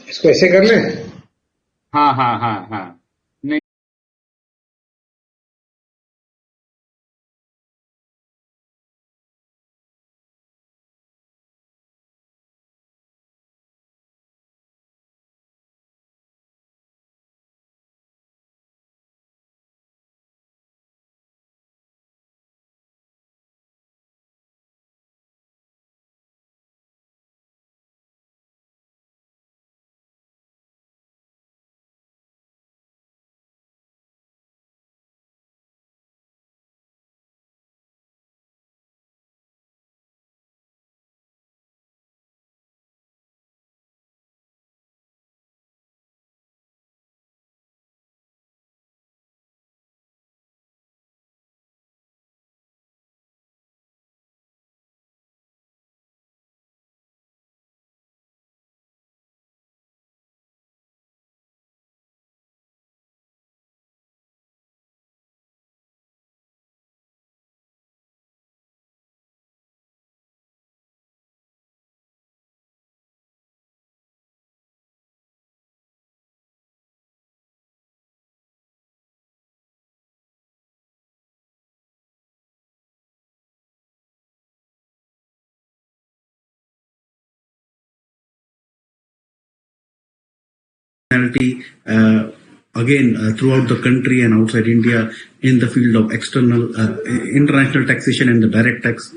इसको ऐसे कर लें? हाँ हाँ हाँ हाँ नहीं again throughout the country and outside India in the field of international taxation and the direct tax.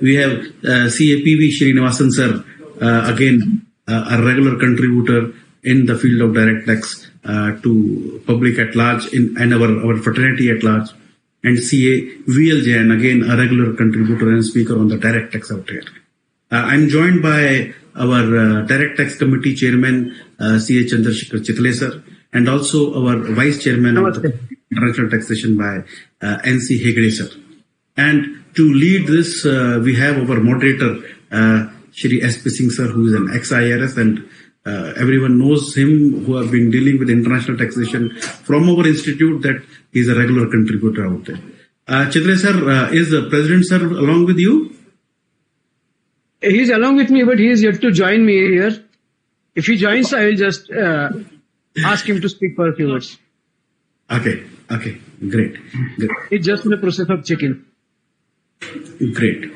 We have CAPV Srinivasan sir, again a regular contributor in the field of direct tax to public at large and our fraternity at large. And CA VL Jain, again a regular contributor and speaker on the direct tax out here. I'm joined by our Direct Tax Committee Chairman, C.A. Chandrasekhar Chitle sir, and also our Vice Chairman of the International Taxation by N.C. Hegde sir. And to lead this, we have our moderator, Shri S.P. Singh sir, who is an ex-IRS, and everyone knows him who have been dealing with international taxation from our institute, that he is a regular contributor out there. Chitle sir, is the President sir along with you? He's along with me, but he is yet to join me here. If he joins, I will just ask him to speak for a few words. Okay, great. It's just in the process of checking. Great.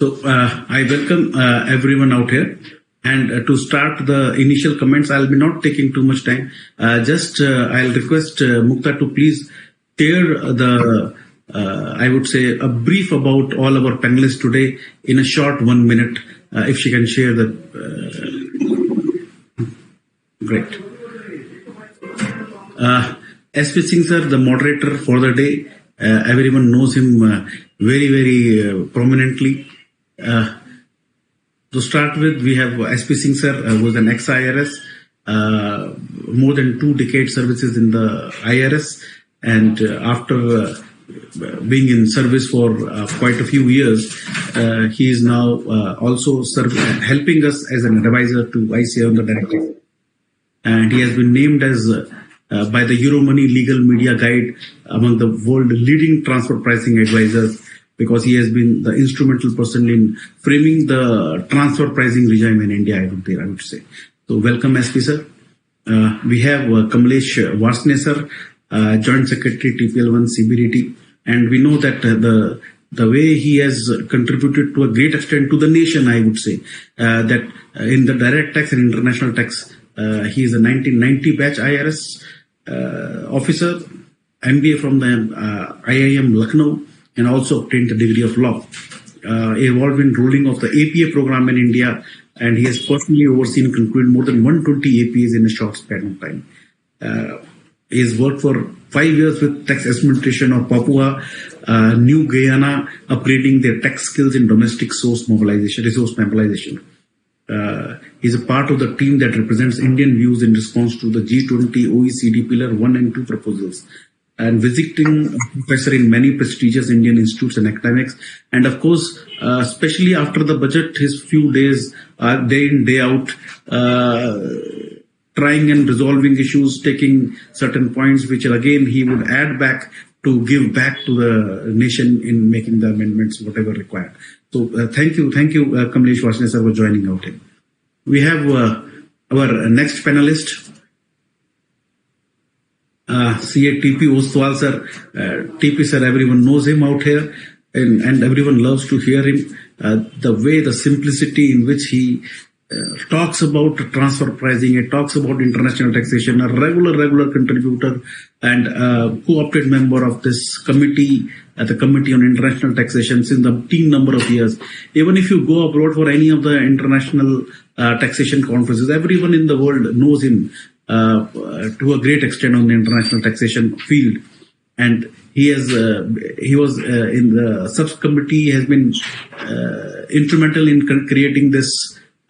So I welcome everyone out here. And to start the initial comments, I'll be not taking too much time. I'll request Mukta to please share the I would say a brief about all our panelists today in a short 1 minute, if she can share the great. S.P. Singh sir, the moderator for the day, everyone knows him very, very prominently. To start with, we have S.P. Singh sir, who was an ex-IRS, more than 2 decades services in the IRS, and after being in service for quite a few years, he is now also helping us as an advisor to ICA on the direct tax. And he has been named as by the Euromoney Legal Media Guide among the world leading transfer pricing advisors, because he has been the instrumental person in framing the transfer pricing regime in India, I would say. So welcome, SP sir. We have Kamlesh Varsne sir, Joint Secretary TPL1 CBDT, and we know that the way he has contributed to a great extent to the nation, I would say, that in the direct tax and international tax, he is a 1990 batch IRS officer, MBA from the IIM Lucknow, and also obtained the degree of law. Involved in ruling of the APA program in India, and he has personally overseen and concluded more than 120 APAs in a short span of time. He has worked for 5 years with tax administration of Papua New Guyana, upgrading their tax skills in domestic resource mobilization. He is a part of the team that represents Indian views in response to the G20 OECD Pillar 1 and 2 proposals, and visiting a professor in many prestigious Indian institutes and academics. And of course, especially after the budget, his few days, day in, day out, trying and resolving issues, taking certain points, which again he would add back to give back to the nation in making the amendments, whatever required. So thank you, Kamlesh Varsne sir, for joining out here. We have our our next panelist, CA TP Ostwal sir. TP sir, everyone knows him out here, and everyone loves to hear him. The way, the simplicity in which he talks about transfer pricing, he talks about international taxation, a regular contributor and co-opted member of this committee, the Committee on International Taxation since the teen number of years. Even if you go abroad for any of the international taxation conferences, everyone in the world knows him to a great extent on the international taxation field. And he was in the subcommittee, has been instrumental in creating this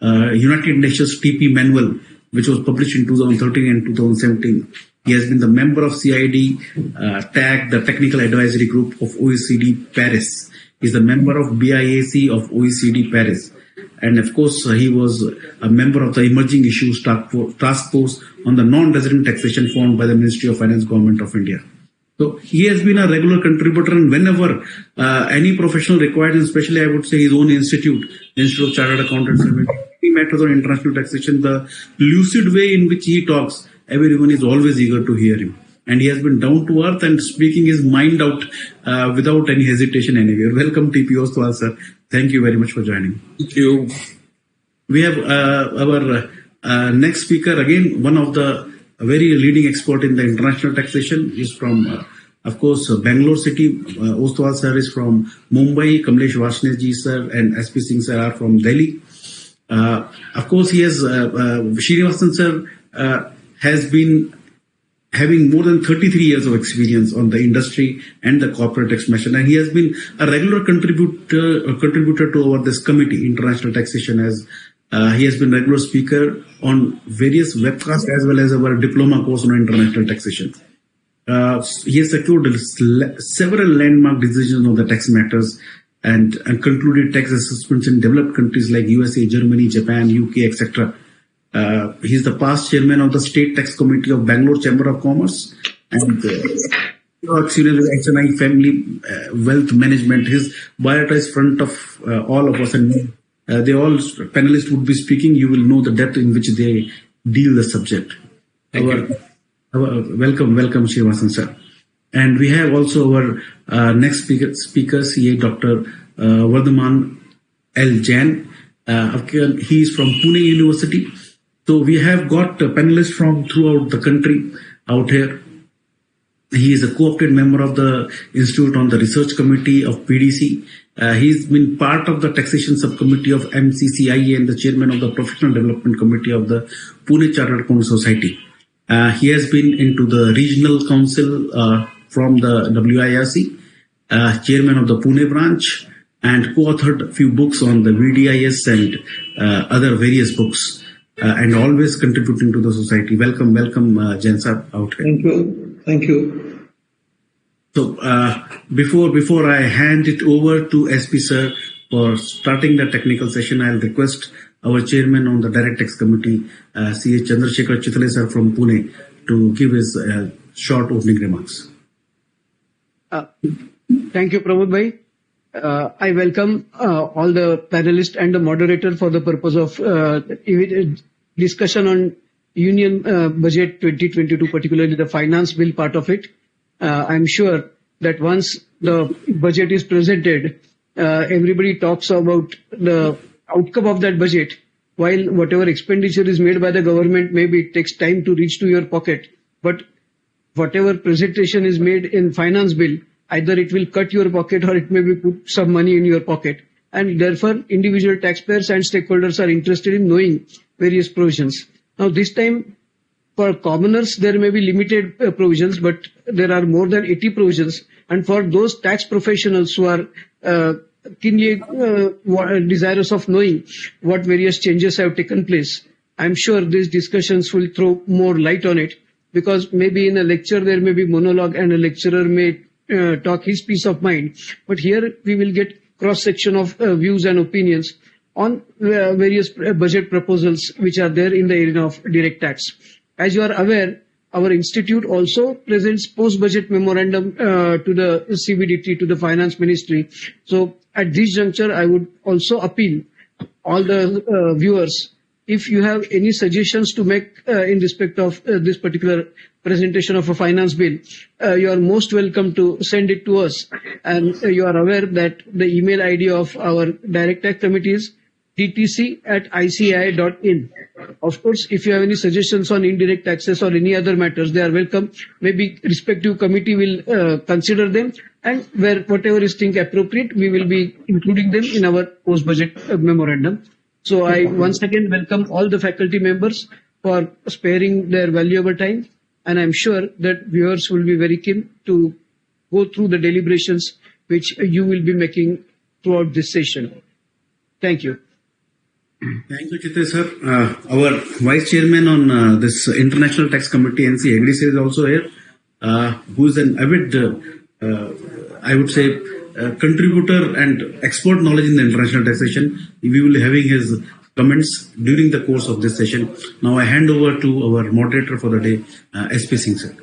United Nations TP manual, which was published in 2013 and 2017. He has been the member of CID, TAG, the Technical Advisory Group of OECD Paris. He is a member of BIAC of OECD Paris. And of course, he was a member of the Emerging Issues Task Force on the Non-Resident Taxation formed by the Ministry of Finance, Government of India. So he has been a regular contributor, and whenever any professional required, especially I would say his own institute of Chartered Accountants, any matters on international taxation, the lucid way in which he talks, everyone is always eager to hear him. And he has been down to earth and speaking his mind out without any hesitation anywhere. Welcome, TP Ostwal, sir. Thank you very much for joining. Thank you. We have our next speaker, again, one of the very leading expert in the international taxation. Is from, of course, Bangalore city. Ostwal sir is from Mumbai. Kamlesh Varshney sir and SP Singh sir are from Delhi. Of course, he has Srinivasan sir has been having more than 33 years of experience on the industry and the corporate tax measure, and he has been a regular contributor to this committee, international taxation, as he has been regular speaker on various webcasts as well as our diploma course on international taxation. He has secured several landmark decisions on the tax matters and concluded tax assessments in developed countries like USA, Germany, Japan, UK, etc. He is the past chairman of the State Tax Committee of Bangalore Chamber of Commerce and HNI Family Wealth Management. His biodata is front of all of us, and they all panelists would be speaking. You will know the depth in which they deal the subject. Welcome, Srinivasan sir. And we have also our next speaker, CA Dr. Vardhaman L. Jain. He is from Pune University. So we have got panelists from throughout the country out here. He is a co-opted member of the Institute on the Research Committee of PDC. He's been part of the Taxation Subcommittee of MCCIA and the chairman of the Professional Development Committee of the Pune Chartered Accountants Society. He has been into the Regional Council from the WIRC, chairman of the Pune branch, and co-authored a few books on the VDIS and other various books. And always contributing to the society. Welcome, Jain sir out here. Thank you. So before I hand it over to SP sir for starting the technical session, I'll request our chairman on the Direct Tax Committee, CA Chandrasekhar Chithale sir from Pune, to give his short opening remarks. Thank you, Pramod bhai. I welcome all the panelists and the moderator for the purpose of discussion on Union Budget 2022, particularly the finance bill part of it. I'm sure that once the budget is presented, everybody talks about the outcome of that budget, while whatever expenditure is made by the government, maybe it takes time to reach to your pocket. But whatever presentation is made in finance bill, either it will cut your pocket or it may be put some money in your pocket. And therefore, individual taxpayers and stakeholders are interested in knowing various provisions. Now, this time, for commoners, there may be limited provisions, but there are more than 80 provisions. And for those tax professionals who are keenly desirous of knowing what various changes have taken place, I'm sure these discussions will throw more light on it, because maybe in a lecture there may be monologue and a lecturer may talk his piece of mind, but here we will get cross-section of views and opinions on various budget proposals which are there in the area of direct tax. As you are aware, our institute also presents post-budget memorandum to the CBDT, to the Finance Ministry. So at this juncture, I would also appeal all the viewers if you have any suggestions to make in respect of this particular presentation of a finance bill, you are most welcome to send it to us. And you are aware that the email ID of our Direct Tax Committee is ttc@ici.in. Of course, if you have any suggestions on indirect taxes or any other matters, they are welcome. Maybe respective committee will consider them, and where whatever is think appropriate, we will be including them in our post-budget memorandum. So I once again welcome all the faculty members for sparing their valuable time, and I'm sure that viewers will be very keen to go through the deliberations which you will be making throughout this session. Thank you. Thank you, Chitra sir. Our Vice Chairman on this International Tax Committee, NC Agri, is also here, who is an avid, I would say, contributor and expert knowledge in the international taxation. We will be having his comments during the course of this session. Now I hand over to our moderator for the day, SP Singh sir.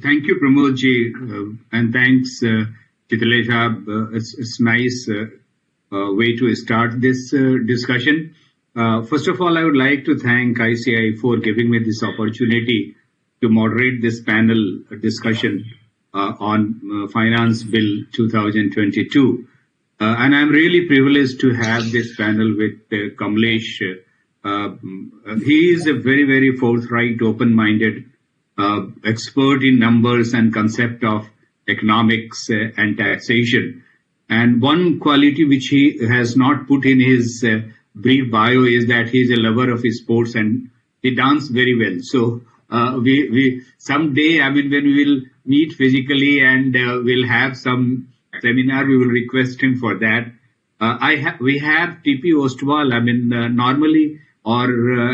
Thank you, Pramod ji, and thanks, Chitle Sahab. It's nice way to start this discussion. First of all, I would like to thank ICI for giving me this opportunity to moderate this panel discussion on Finance Bill 2022. And I'm really privileged to have this panel with Kamlesh. He is a very, very forthright, open-minded expert in numbers and concept of economics and taxation. And one quality which he has not put in his brief bio is that he is a lover of his sports and he dances very well. So we someday, I mean, when we will meet physically and we'll have some seminar, we will request him for that. We have TP Ostwal. I mean, normally or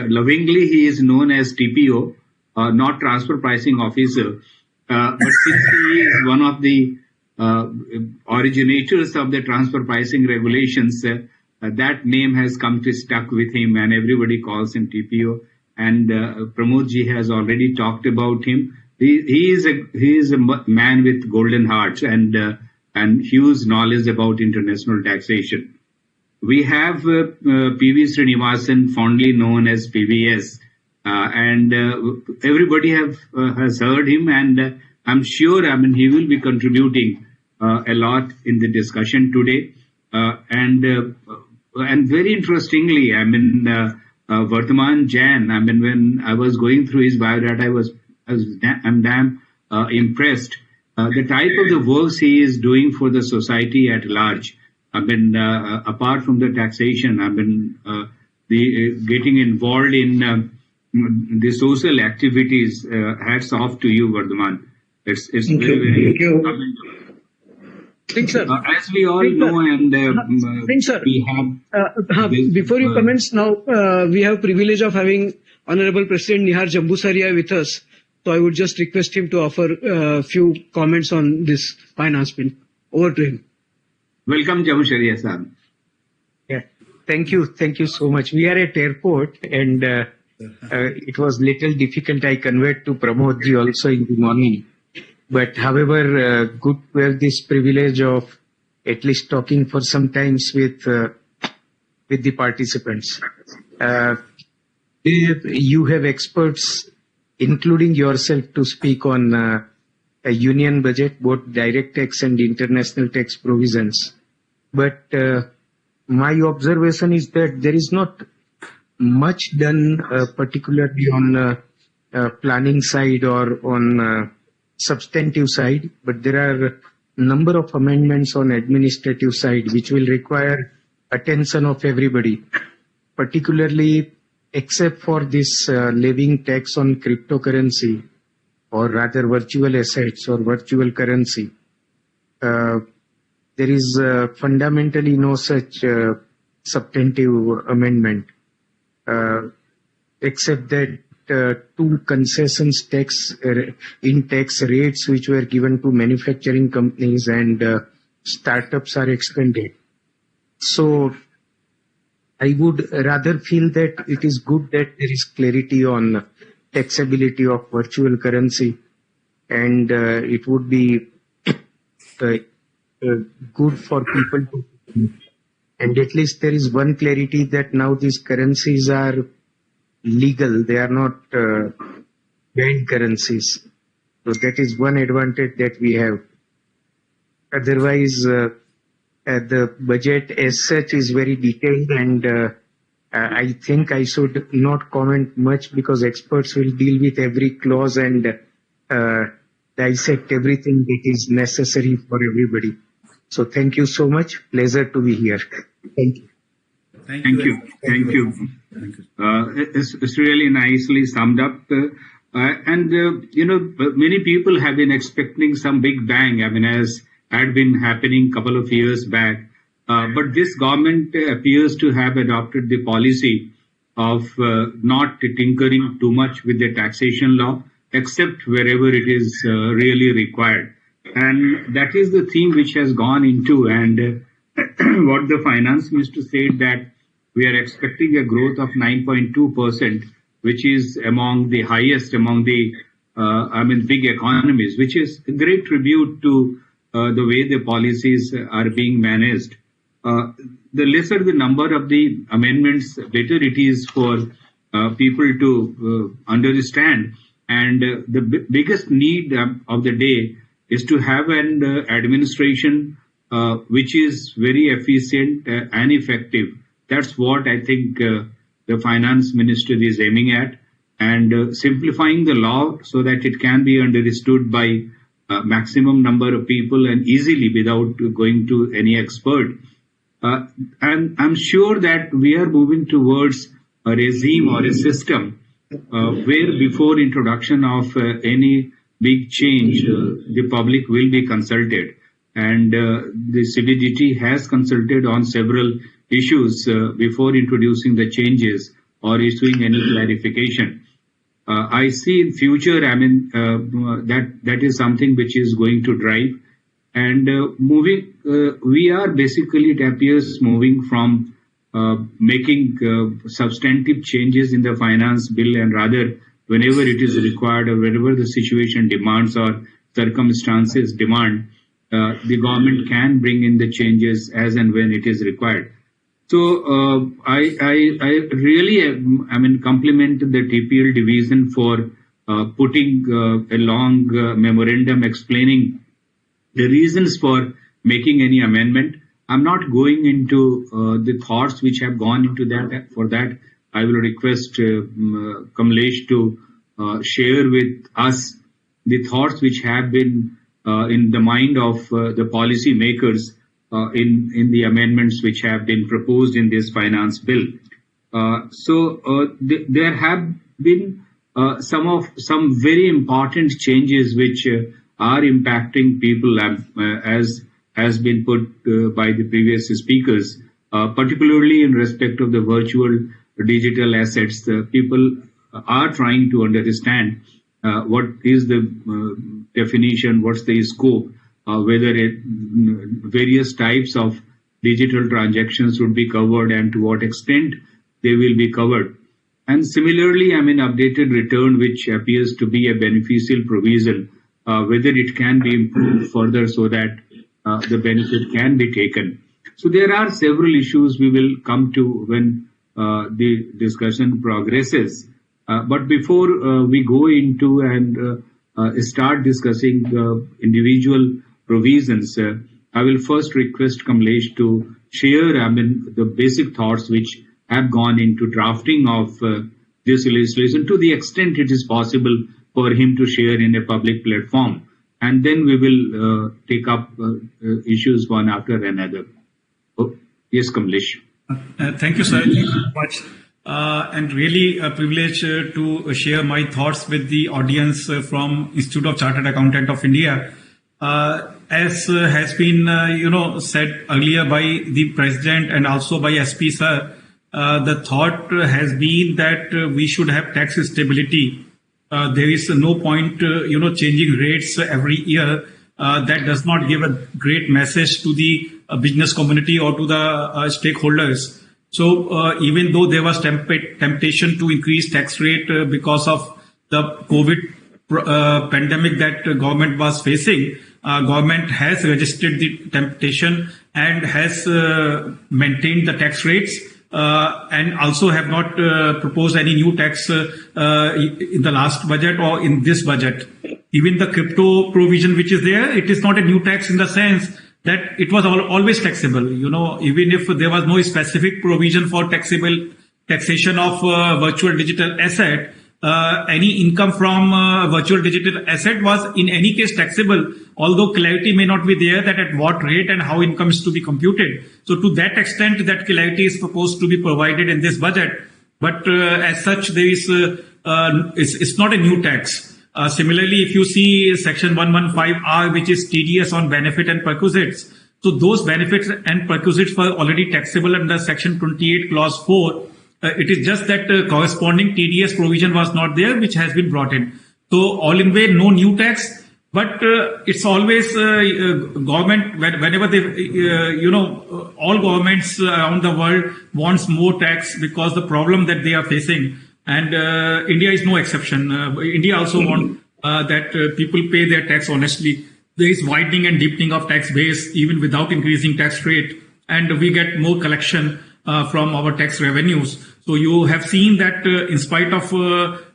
lovingly, he is known as TPO, not Transfer Pricing Officer. But since he is one of the originators of the transfer pricing regulations, that name has come to stuck with him, and everybody calls him TPO. And Pramod ji has already talked about him. He is a man with golden heart and huge knowledge about international taxation. We have PV Srinivasan, fondly known as PVS, and everybody has heard him, and I'm sure, I mean, he will be contributing a lot in the discussion today. And very interestingly, I mean, Vardhaman Jain, I mean, when I was going through his biodata, I'm damn impressed. The type of the works he is doing for the society at large. I mean, apart from the taxation, I mean, getting involved in the social activities. Hats off to you, Vardhaman. It's very commendable. Thanks, sir. As we all know, and thanks, sir. We have before you commence now, we have privilege of having Honorable President Nihar Jambusaria with us. So I would just request him to offer a few comments on this finance bill. Over to him. Welcome, Jambusaria sir. Yeah, thank you so much. We are at airport, and it was little difficult. I conveyed to Pramod ji also in the morning. But however, good to have this privilege of at least talking for some times with the participants. You have experts, including yourself, to speak on a union budget, both direct tax and international tax provisions. But my observation is that there is not much done, particularly on planning side or on substantive side, but there are a number of amendments on administrative side which will require attention of everybody, particularly except for this levying tax on cryptocurrency, or rather virtual assets or virtual currency. There is fundamentally no such substantive amendment, except that two concessions tax in tax rates which were given to manufacturing companies and startups are expanded. So I would rather feel that it is good that there is clarity on taxability of virtual currency, and it would be good for people to And at least there is one clarity that now these currencies are legal. They are not banned currencies. So that is one advantage that we have. Otherwise, the budget as such is very detailed, and I think I should not comment much because experts will deal with every clause and dissect everything that is necessary for everybody. So thank you so much. Pleasure to be here. Thank you. Thank you. It's really nicely summed up. Many people have been expecting some big bang, as had been happening a couple of years back. But this government appears to have adopted the policy of not tinkering too much with the taxation law, except wherever it is really required. And that is the theme which has gone into, and what the finance minister said, that we are expecting a growth of 9.2%, which is among the highest among the big economies, which is a great tribute to the way the policies are being managed. The lesser the number of the amendments, better it is for people to understand. And the biggest need of the day is to have an administration which is very efficient and effective. That's what I think the finance minister is aiming at, and simplifying the law so that it can be understood by maximum number of people and easily without going to any expert. And I'm sure that we are moving towards a regime or a system where before introduction of any big change, the public will be consulted. And the CBDT has consulted on several issues before introducing the changes or issuing any clarification. I see in future, that is something which is going to drive. And we are basically, it appears, moving from making substantive changes in the finance bill, and rather whenever it is required or whenever the situation demands or circumstances demand, the government can bring in the changes as and when it is required. So I really compliment the TPL division for putting a long memorandum explaining the reasons for making any amendment. I'm not going into the thoughts which have gone into that. For that, I will request Kamlesh to share with us the thoughts which have been in the mind of the policy makers in the amendments which have been proposed in this finance bill. There have been some very important changes which are impacting people, as has been put by the previous speakers, particularly in respect of the virtual digital assets. People are trying to understand what is the definition, what's the scope, whether various types of digital transactions would be covered and to what extent they will be covered. And similarly, updated return, which appears to be a beneficial provision, whether it can be improved further so that the benefit can be taken. So there are several issues we will come to when the discussion progresses. But before we go into and start discussing individual provisions, I will first request Kamlesh to share the basic thoughts which have gone into drafting of this legislation, to the extent it is possible for him to share in a public platform. And then we will take up issues one after another. Oh, yes, Kamlesh. Thank you, sir. Thank you so much. And really a privilege to share my thoughts with the audience from Institute of Chartered Accountant of India. As has been, said earlier by the President and also by SP sir, the thought has been that we should have tax stability. There is no point, changing rates every year. That does not give a great message to the business community or to the stakeholders. So even though there was temptation to increase tax rate because of the COVID pandemic that government was facing, government has resisted the temptation and has maintained the tax rates. And also have not proposed any new tax in the last budget or in this budget. Even the crypto provision which is there, it is not a new tax in the sense that it was always taxable. Even if there was no specific provision for taxation of virtual digital asset, any income from virtual digital asset was in any case taxable, although clarity may not be there that at what rate and how income is to be computed. So to that extent, that clarity is supposed to be provided in this budget. But as such, there is it's not a new tax. Similarly, if you see section 115R, which is TDS on benefit and perquisites, so those benefits and perquisites were already taxable under section 28 clause 4. It is just that corresponding TDS provision was not there, which has been brought in. So all in way, no new tax, but it's always government, whenever they, all governments around the world wants more tax because the problem that they are facing. And India is no exception. India also wants that people pay their tax honestly. There is widening and deepening of tax base even without increasing tax rate, and we get more collection from our tax revenues. So you have seen that in spite of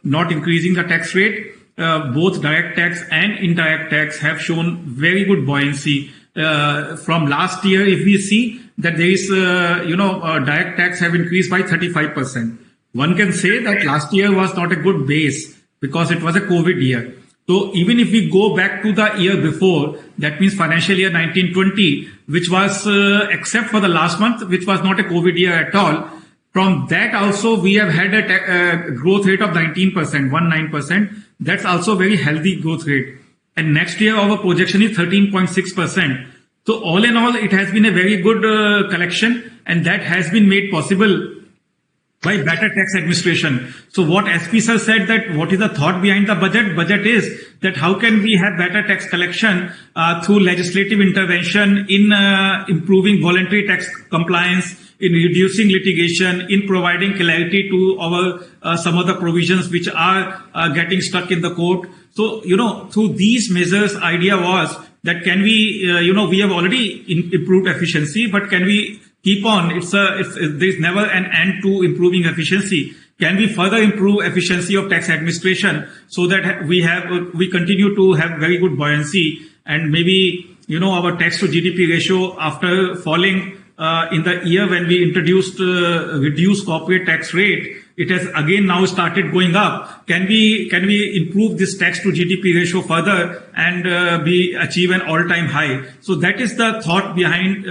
not increasing the tax rate, both direct tax and indirect tax have shown very good buoyancy. From last year, if we see that there is, direct tax have increased by 35%. One can say that last year was not a good base because it was a COVID year. So even if we go back to the year before, that means financial year 1920, which was, except for the last month, which was not a COVID year at all, from that also we have had a growth rate of 19%. That's also very healthy growth rate. And next year our projection is 13.6%. So all in all, it has been a very good collection, and that has been made possible by better tax administration. So what SP sir said, that what is the thought behind the budget? Budget is that how can we have better tax collection through legislative intervention in improving voluntary tax compliance, in reducing litigation, in providing clarity to our some of the provisions which are getting stuck in the court. So, through these measures, idea was that can we, we have already improved efficiency, but can we keep on? There's never an end to improving efficiency. Can we further improve efficiency of tax administration so that we continue to have very good buoyancy, and maybe, our tax to GDP ratio after falling in the year when we introduced reduced corporate tax rate, it has again now started going up. Can we improve this tax to GDP ratio further and achieve an all-time high? So that is the thought behind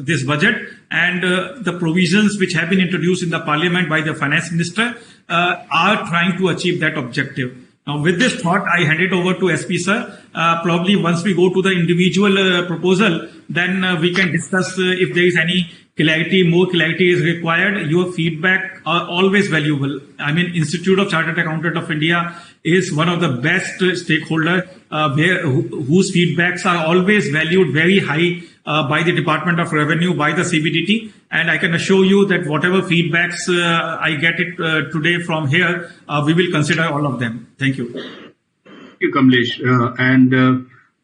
this budget, and the provisions which have been introduced in the parliament by the finance minister are trying to achieve that objective. Now, with this thought, I hand it over to SP sir. Probably once we go to the individual proposal, then we can discuss if there is any clarity, more clarity is required. Your feedback are always valuable. I mean, Institute of Chartered Accountant of India is one of the best stakeholder whose feedbacks are always valued very high by the Department of Revenue, by the CBDT. And I can assure you that whatever feedbacks I get today from here, we will consider all of them. Thank you. Thank you, Kamlesh. And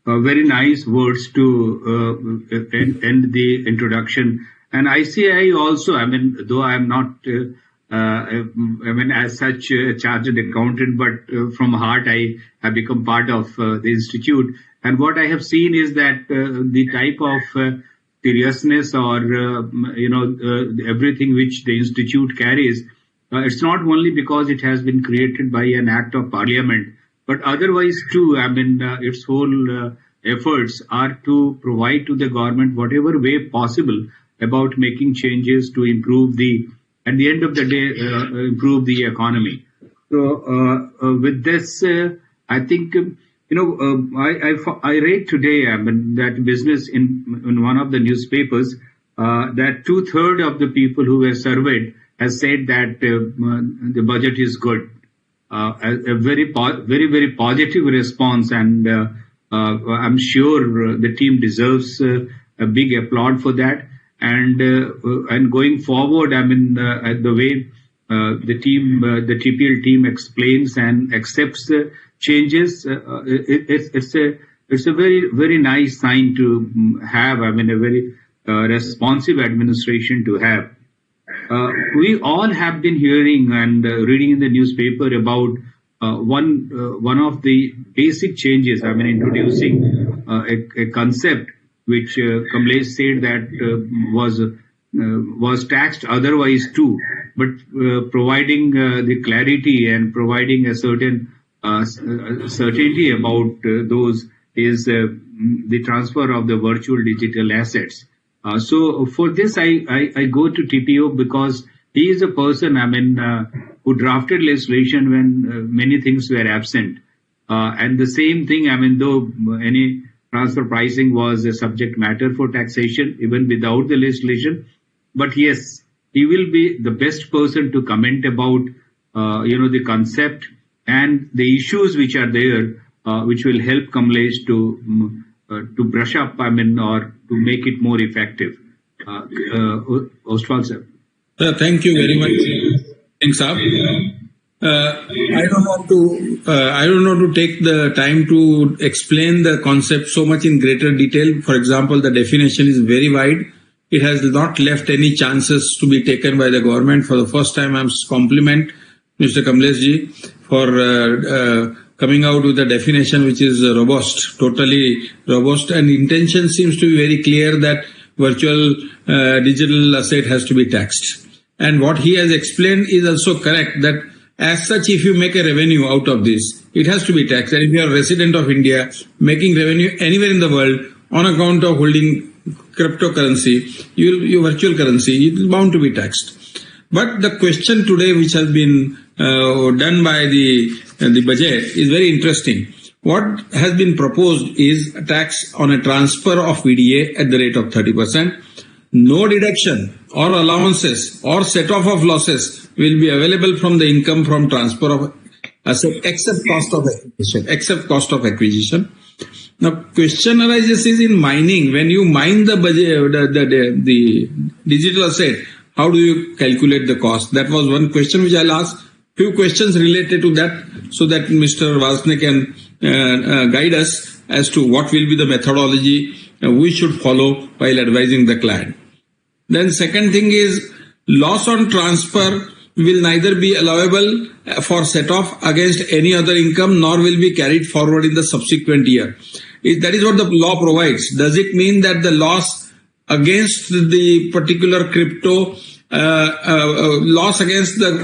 very nice words to end the introduction. And ICAI also, though I'm not, as such a chartered accountant, but from heart I have become part of the institute. And what I have seen is that the type of seriousness or, everything which the institute carries, it's not only because it has been created by an act of parliament, but otherwise too, its whole efforts are to provide to the government whatever way possible about making changes to improve at the end of the day, improve the economy. So with this, I think, I read today that business in one of the newspapers that 2/3 of the people who were surveyed has said that the budget is good. A very, very positive response, and I'm sure the team deserves a big applaud for that. And going forward, the way the TPL team explains and accepts the changes. It's a very nice sign to have. I mean, a very responsive administration to have. We all have been hearing and reading in the newspaper about one of the basic changes. I mean, introducing a concept which Kamlesh said that was taxed otherwise too, but providing the clarity and providing a certain certainty about those is the transfer of the virtual digital assets. So for this, I go to TPO because he is a person, I mean, who drafted legislation when many things were absent. And the same thing, I mean, though any transfer pricing was a subject matter for taxation, even without the legislation. But yes, he will be the best person to comment about, the concept and the issues which are there, which will help Kamlesh to brush up, I mean, or to make it more effective. Ostwal sir. Thank you very much. Thanks, Saab. I don't know to take the time to explain the concept so much in greater detail. For example, the definition is very wide. It has not left any chances to be taken by the government. For the first time, I compliment Mr. Kamlesh ji for coming out with a definition which is robust, totally robust, and intention seems to be very clear that virtual digital asset has to be taxed. And what he has explained is also correct, that as such, if you make a revenue out of this, it has to be taxed. And if you are a resident of India, making revenue anywhere in the world on account of holding cryptocurrency, your virtual currency, it is bound to be taxed. But the question today, which has been done by the budget, is very interesting. What has been proposed is a tax on a transfer of VDA at the rate of 30%. No deduction or allowances or set-off of losses will be available from the income from transfer of asset except cost of acquisition. Now, question arises is in mining. When you mine the the digital asset, how do you calculate the cost? That was one question which I'll ask. Few questions related to that, so that Mr. Vasne can guide us as to what will be the methodology we should follow while advising the client. Then second thing is, loss on transfer will neither be allowable for set-off against any other income, nor will be carried forward in the subsequent year. That is what the law provides. Does it mean that the loss against the particular crypto, loss against the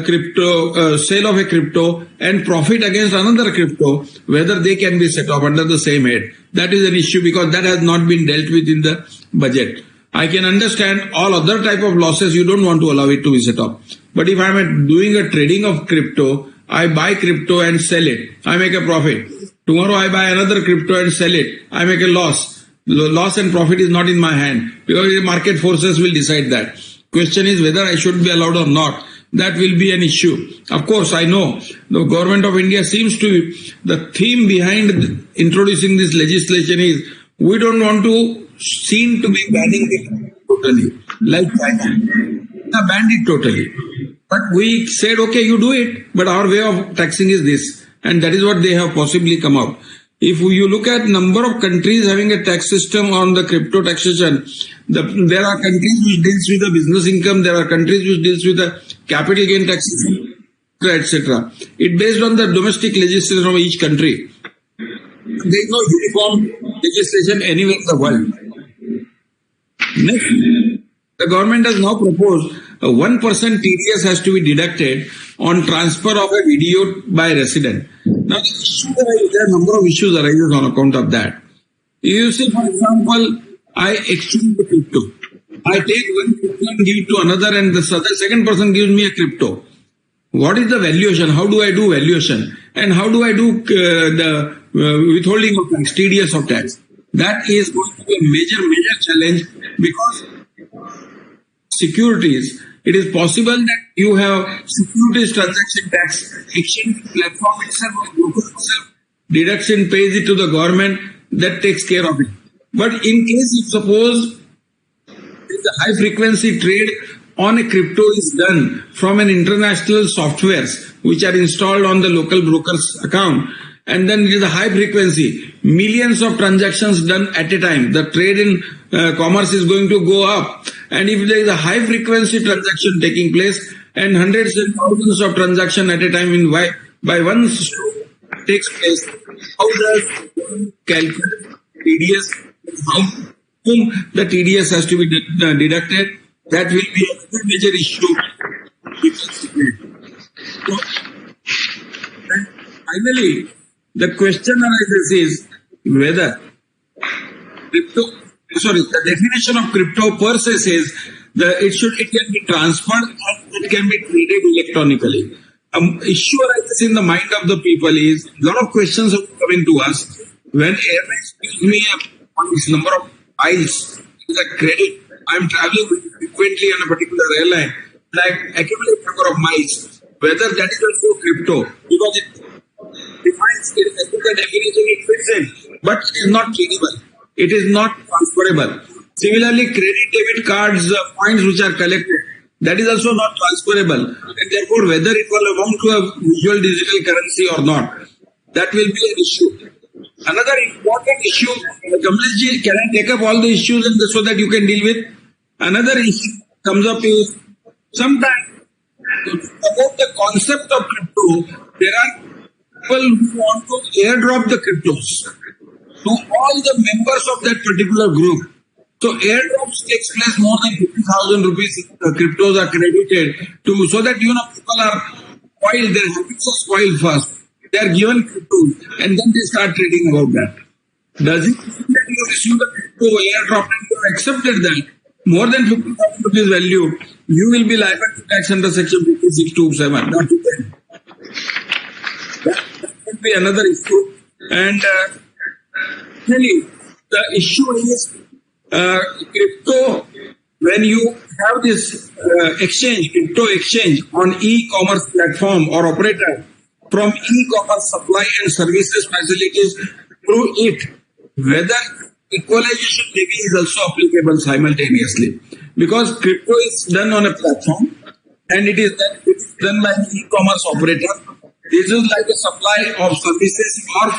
crypto, sale of a crypto, and profit against another crypto, whether they can be set off under the same head? That is an issue, because that has not been dealt with in the budget. I can understand all other type of losses, you don't want to allow it to be set off. But if I am doing a trading of crypto, I buy crypto and sell it, I make a profit. Tomorrow I buy another crypto and sell it, I make a loss. Loss and profit is not in my hand, because the market forces will decide that. Question is whether I should be allowed or not. That will be an issue. Of course, I know the government of India seems to, the theme behind introducing this legislation is, we don't want to seem to be banning it totally, like China. They banned it totally. But we said, okay, you do it, but our way of taxing is this. And that is what they have possibly come out. If you look at number of countries having a tax system on the crypto taxation, there are countries which deals with the business income, there are countries which deals with the capital gain taxation, etc. It based on the domestic legislation of each country. There is no uniform legislation anywhere in the world. Next, the government has now proposed 1% TDS has to be deducted on transfer of a video by resident. Now, there are a number of issues arises on account of that. You see, for example, I exchange the crypto. I take one crypto and give it to another, and the second person gives me a crypto. What is the valuation? How do I do valuation? And how do I do the withholding of tax, TDS of tax? That is going to be a major challenge, because securities, it is possible that you have securities transaction tax, exchange platform itself or broker itself, deduction pays it to the government, that takes care of it. But in case if suppose there is a high frequency trade on a crypto is done from an international softwares which are installed on the local broker's account, and then it is a high frequency, millions of transactions done at a time. The trade in commerce is going to go up, and if there is a high frequency transaction taking place and hundreds and thousands of transactions at a time in by one stroke takes place, how does one calculate TDS? How whom the TDS has to be deducted? That will be a major issue. So, and finally, the question arises is whether the definition of crypto per se says that it can be transferred and it can be traded electronically. Issue arises in the mind of the people is a lot of questions are coming to us when airlines give me a number of miles as a credit. I'm traveling frequently on a particular airline, like accumulate number of miles. Whether that is also crypto, because it defines it as the definition it fits in, but it is not tradable. It is not transferable. Similarly, credit debit cards, points which are collected, that is also not transferable. And therefore, whether it will amount to a visual digital currency or not, that will be an issue. Another important issue, Kamleshji, can I take up all the issues and so that you can deal with? Another issue comes up is sometimes about the concept of crypto, there are people who want to airdrop the cryptos to all the members of that particular group. So airdrops takes place more than 50,000 rupees. Cryptos are credited to so that people are spoiled, their habits are spoiled first. They are given cryptos and then they start trading about that. Does it mean that you receive the crypto airdrop and you have accepted that more than 50,000 rupees value, you will be liable to tax under section 5627, not to 10. That would be another issue. And really, the issue is crypto, when you have this crypto exchange on e-commerce platform or operator, from e-commerce supply and services facilities through it, whether equalization maybe is also applicable simultaneously. Because crypto is done on a platform and it is done by the e-commerce operator. This is like a supply of services or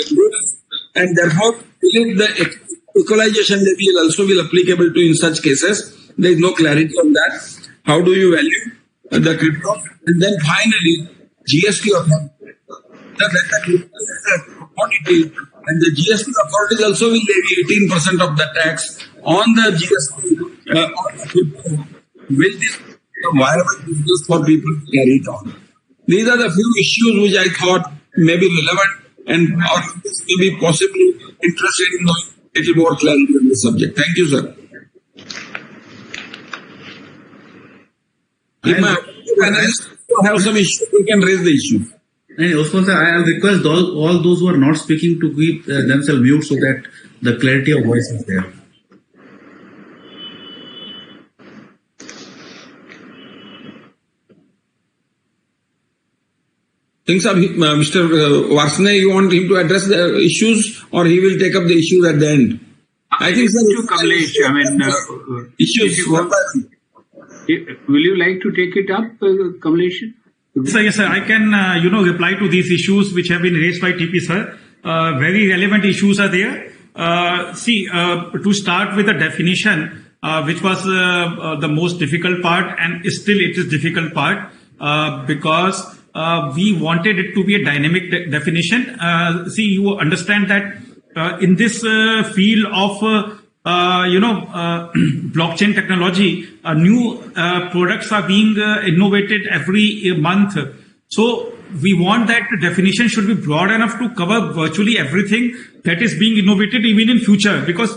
goods, and therefore the equalization maybe also will applicable to in such cases. There is no clarity on that. How do you value the crypto? And then finally, GST authority. And the GST authorities also will levy 18% of the tax on the GST on the crypto. Will this be a viable business for people to carry it on? These are the few issues which I thought may be relevant and our audience may be possibly interested in knowing a little more clarity on this subject. Thank you, sir. If my panelists have some issue, we can raise the issue. And also, sir, I request all those who are not speaking to keep themselves mute so that the clarity of voice is there. Things are, Mr. Varsane, you want him to address the issues or he will take up the issues at the end? I think, sir, Kamlesh, issues. Will you like to take it up, Kamlesh? Yes, sir. I can, reply to these issues which have been raised by TP, sir. Very relevant issues are there. To start with the definition, which was the most difficult part, and still it is difficult part, because we wanted it to be a dynamic definition. You understand that in this field of blockchain technology, new products are being innovated every month. So we want that the definition should be broad enough to cover virtually everything that is being innovated even in future, because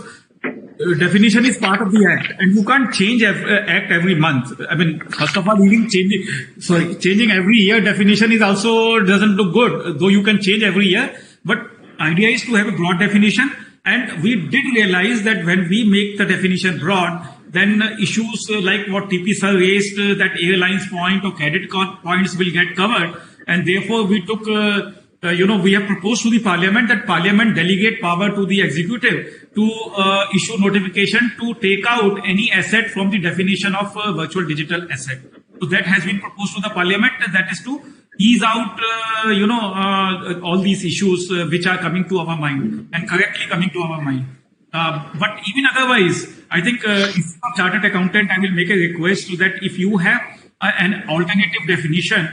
definition is part of the act and you can't change act every month. I mean, first of all, even changing every year definition is also doesn't look good, though you can change every year. But idea is to have a broad definition. And we did realize that when we make the definition broad, then issues like what TP sir raised, that airlines point or credit card points will get covered. And therefore, we took we have proposed to the Parliament that Parliament delegate power to the executive to issue notification to take out any asset from the definition of virtual digital asset. So that has been proposed to the Parliament. That is to ease out, all these issues which are coming to our mind and correctly coming to our mind. But even otherwise, I think if I'm a chartered accountant, I will make a request to that if you have an alternative definition,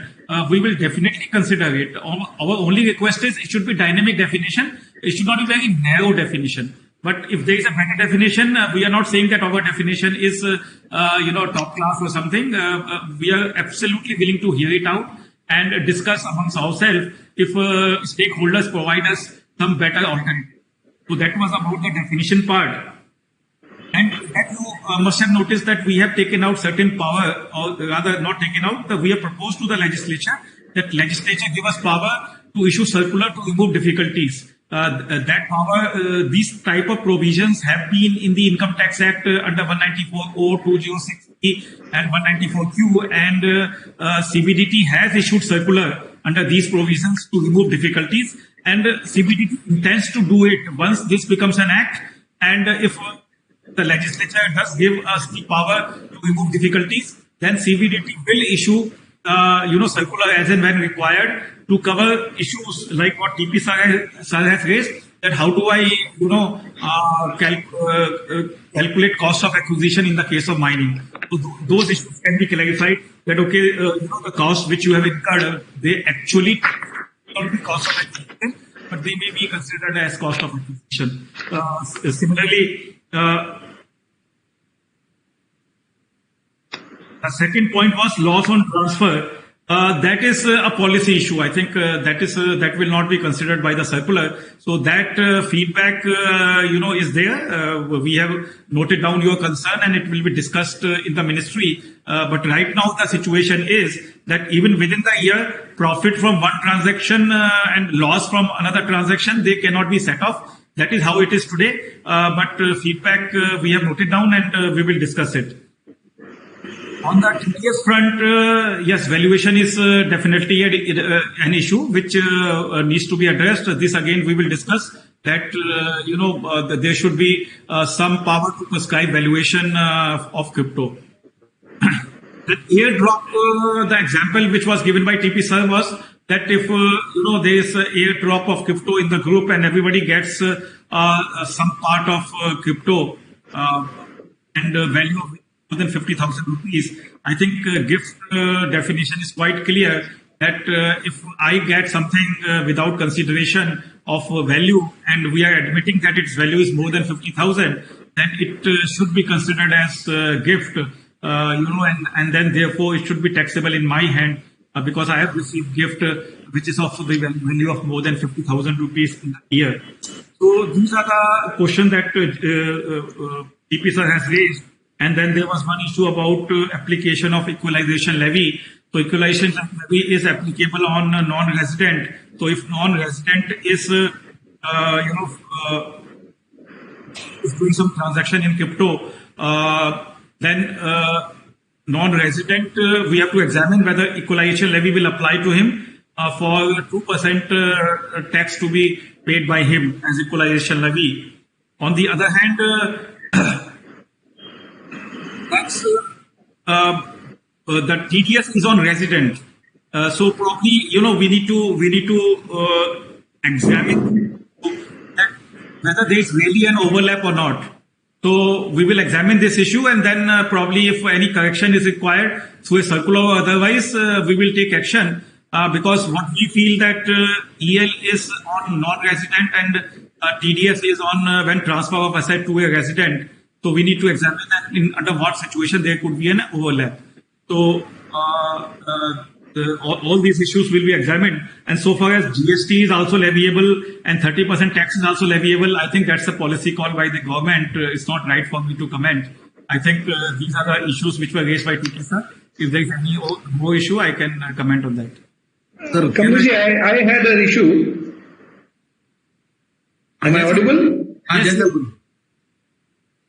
we will definitely consider it. Our only request is it should be dynamic definition. It should not be very narrow definition. But if there is a better definition, we are not saying that our definition is, top class or something. We are absolutely willing to hear it out and discuss amongst ourselves if stakeholders provide us some better alternative. So that was about the definition part. And that you must have noticed that we have taken out certain power, or rather not taken out, we have proposed to the legislature that legislature give us power to issue circular to remove difficulties. That power, these type of provisions have been in the Income Tax Act under 194O, 206E and 194Q, and CBDT has issued circular under these provisions to remove difficulties, and CBDT intends to do it once this becomes an act, and if the legislature does give us the power to remove difficulties, then CBDT will issue, circular as and when required to cover issues like what TP sir has raised, that how do I, calculate cost of acquisition in the case of mining. So those issues can be clarified that, okay, the cost which you have incurred, they actually not be cost of acquisition, but they may be considered as cost of acquisition. Similarly, the second point was loss on transfer. That is a policy issue. I think that will not be considered by the circular. So that feedback, is there. We have noted down your concern and it will be discussed in the ministry. But right now the situation is that even within the year, profit from one transaction and loss from another transaction, they cannot be set off. That is how it is today. But feedback we have noted down and we will discuss it. On the TDS front, yes, valuation is definitely an issue which needs to be addressed. This again we will discuss that, there should be some power to prescribe valuation of crypto. The airdrop, the example which was given by TP sir was that if, there is an airdrop of crypto in the group and everybody gets some part of crypto and value of more than 50,000 rupees. I think gift definition is quite clear that if I get something without consideration of value and we are admitting that its value is more than 50,000, then it should be considered as gift, and then therefore it should be taxable in my hand because I have received gift which is of the value of more than 50,000 rupees in a year. So these are the questions that TP sir has raised. And then there was one issue about application of equalization levy. So equalization levy is applicable on non-resident. So if non-resident is, is doing some transaction in crypto, then non-resident, we have to examine whether equalization levy will apply to him for 2% tax to be paid by him as equalization levy. On the other hand, that's the TDS is on resident. So probably, we need to examine whether there is really an overlap or not. So we will examine this issue and then probably if any correction is required through a circular or otherwise, we will take action because what we feel that EL is on non-resident and TDS is on when transfer of asset to a resident. So we need to examine that under what situation there could be an overlap. So all these issues will be examined. And so far as GST is also leviable and 30% tax is also leviable, I think that's a policy call by the government. It's not right for me to comment. I think these are the issues which were raised by TP sir. If there is any more issue, I can comment on that. Sir, Kamleji, I had an issue. Am I audible? Yes.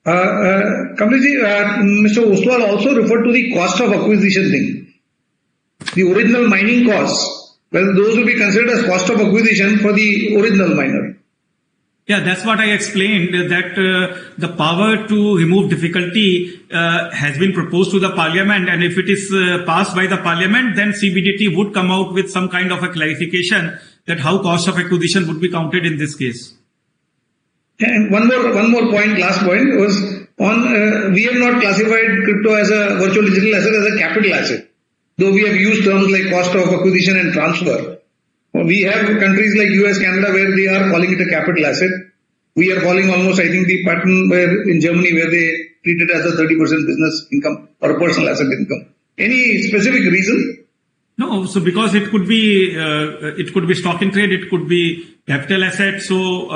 Kamleji, Mr. Ostwal also referred to the cost of acquisition thing. The original mining cost well, those will be considered as cost of acquisition for the original miner. Yeah, that's what I explained, that the power to remove difficulty has been proposed to the parliament, and if it is passed by the parliament, then CBDT would come out with some kind of a clarification that how cost of acquisition would be counted in this case. And one more point, last point, was on we have not classified crypto as a virtual digital asset as a capital asset, though we have used terms like cost of acquisition and transfer. We have countries like US, Canada, where they are calling it a capital asset. We are following almost, I think, the pattern where in Germany where they treat it as a 30% business income or a personal asset income. Any specific reason? No, so because it could be stock in trade, it could be capital asset. So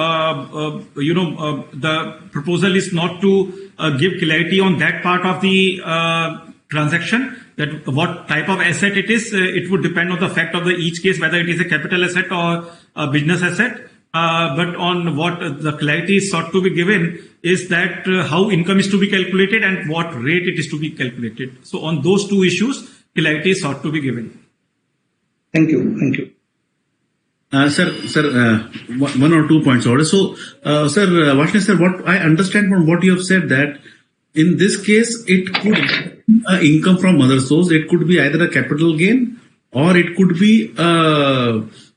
the proposal is not to give clarity on that part of the transaction, that what type of asset it is. It would depend on the fact of each case, whether it is a capital asset or a business asset. But on what the clarity is sought to be given is that how income is to be calculated and what rate it is to be calculated. So on those two issues, clarity is sought to be given. Thank you. Thank you. Sir, one or 2 points order. So, sir, Vaishnav sir, what I understand from what you have said that in this case, it could be income from other source. It could be either a capital gain or it could be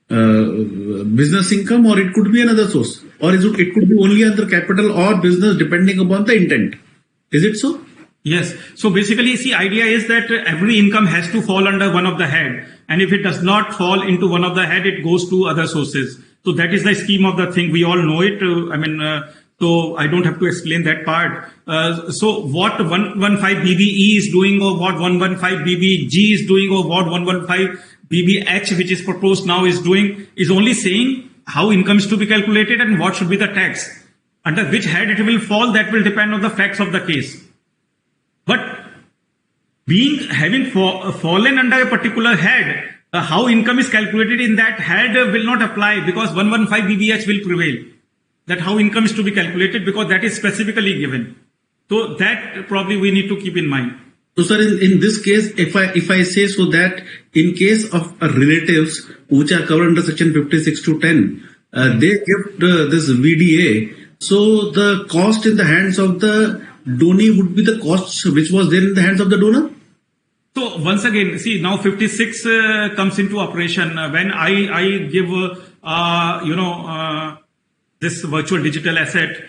business income or it could be another source. Or it could be only under capital or business depending upon the intent. Is it so? Yes. So basically, see, idea is that every income has to fall under one of the head. And if it does not fall into one of the head, it goes to other sources. So that is the scheme of the thing. We all know it. So I don't have to explain that part. So what 115 BBE is doing or what 115 BBG is doing or what 115 BBH, which is proposed now, is doing is only saying how income is to be calculated and what should be the tax. Under which head it will fall, that will depend on the facts of the case. But having fallen under a particular head, how income is calculated in that head will not apply because 115 BBH will prevail. That how income is to be calculated because that is specifically given. So that probably we need to keep in mind. So sir, in this case, if I say so that in case of relatives which are covered under section 56 to 10, they give this VDA. So the cost in the hands of the donee would be the cost which was there in the hands of the donor? So once again, see, now 56 comes into operation when I give, this virtual digital asset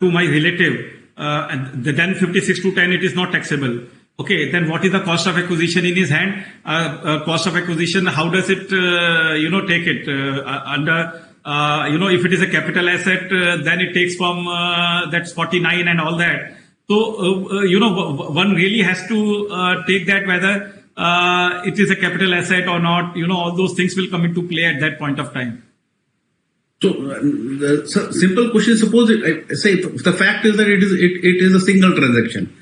to my relative, and then 56 to 10, it is not taxable. Okay, then what is the cost of acquisition in his hand? Cost of acquisition, how does it, take it if it is a capital asset, then it takes from that's 49 and all that. So, one really has to take that whether it is a capital asset or not. All those things will come into play at that point of time. So, the simple question, suppose the fact is that it is a single transaction.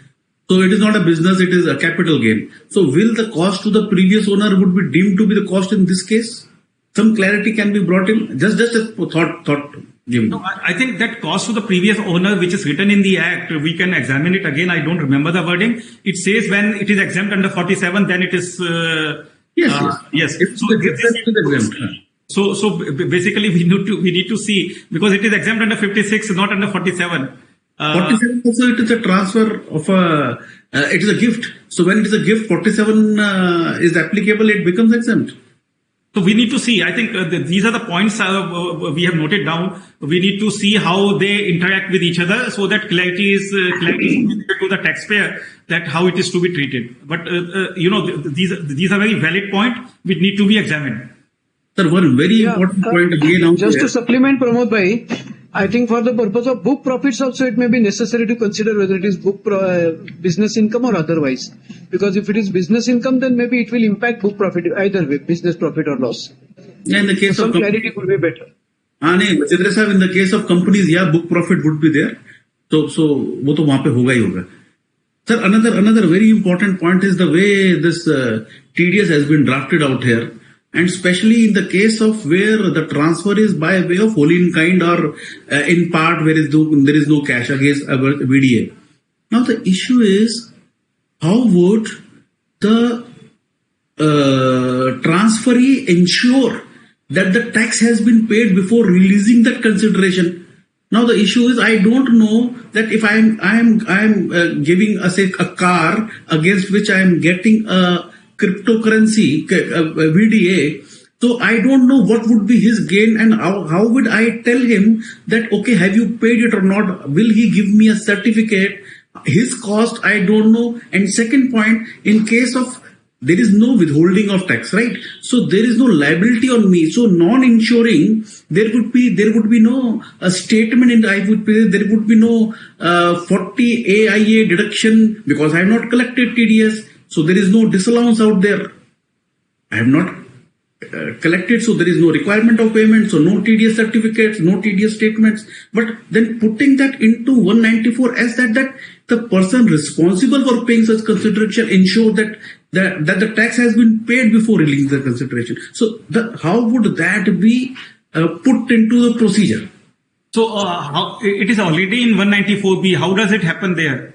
So it is not a business, it is a capital gain. So will the cost to the previous owner would be deemed to be the cost in this case? Some clarity can be brought in. Just a thought. No, I think that cost to the previous owner, which is written in the Act, we can examine it again. I don't remember the wording. It says when it is exempt under 47, then it is. Yes. So basically, we need to see because it is exempt under 56, not under 47. 47 also it is a transfer of it is a gift. So when it is a gift, 47 is applicable. It becomes exempt. So we need to see. I think these are the points we have noted down. We need to see how they interact with each other, so that clarity is to the taxpayer that how it is to be treated. But these are very valid points which need to be examined. Sir, one very important point again. Just to supplement Pramod bhai, I think for the purpose of book profits also it may be necessary to consider whether it is business income or otherwise. Because if it is business income, then maybe it will impact book profit either way, business profit or loss. Yeah, in the case so of clarity could be better. In the case of companies, book profit would be there. So वो तो वहाँ पे होगा ही होगा. Sir, another very important point is the way this TDS has been drafted out here. And especially in the case of where the transfer is by way of whole in kind or in part where there is no cash against VDA. Now the issue is how would the transferee ensure that the tax has been paid before releasing that consideration? Now the issue is I don't know that if I am giving a car against which I am getting a cryptocurrency, a VDA. So I don't know what would be his gain, and how would I tell him that, okay, have you paid it or not? Will he give me a certificate? His cost, I don't know. And second point, in case of there is no withholding of tax, right? So there is no liability on me. So non-insuring, there would be no statement in I would pay. There would be no 40 AIA deduction because I have not collected TDS. So there is no disallowance out there. I have not collected, so there is no requirement of payment, so no TDS certificates, no TDS statements. But then putting that into 194 as that the person responsible for paying such consideration ensure that the tax has been paid before releasing the consideration. So how would that be put into the procedure? So how, it is already in 194B. How does it happen there?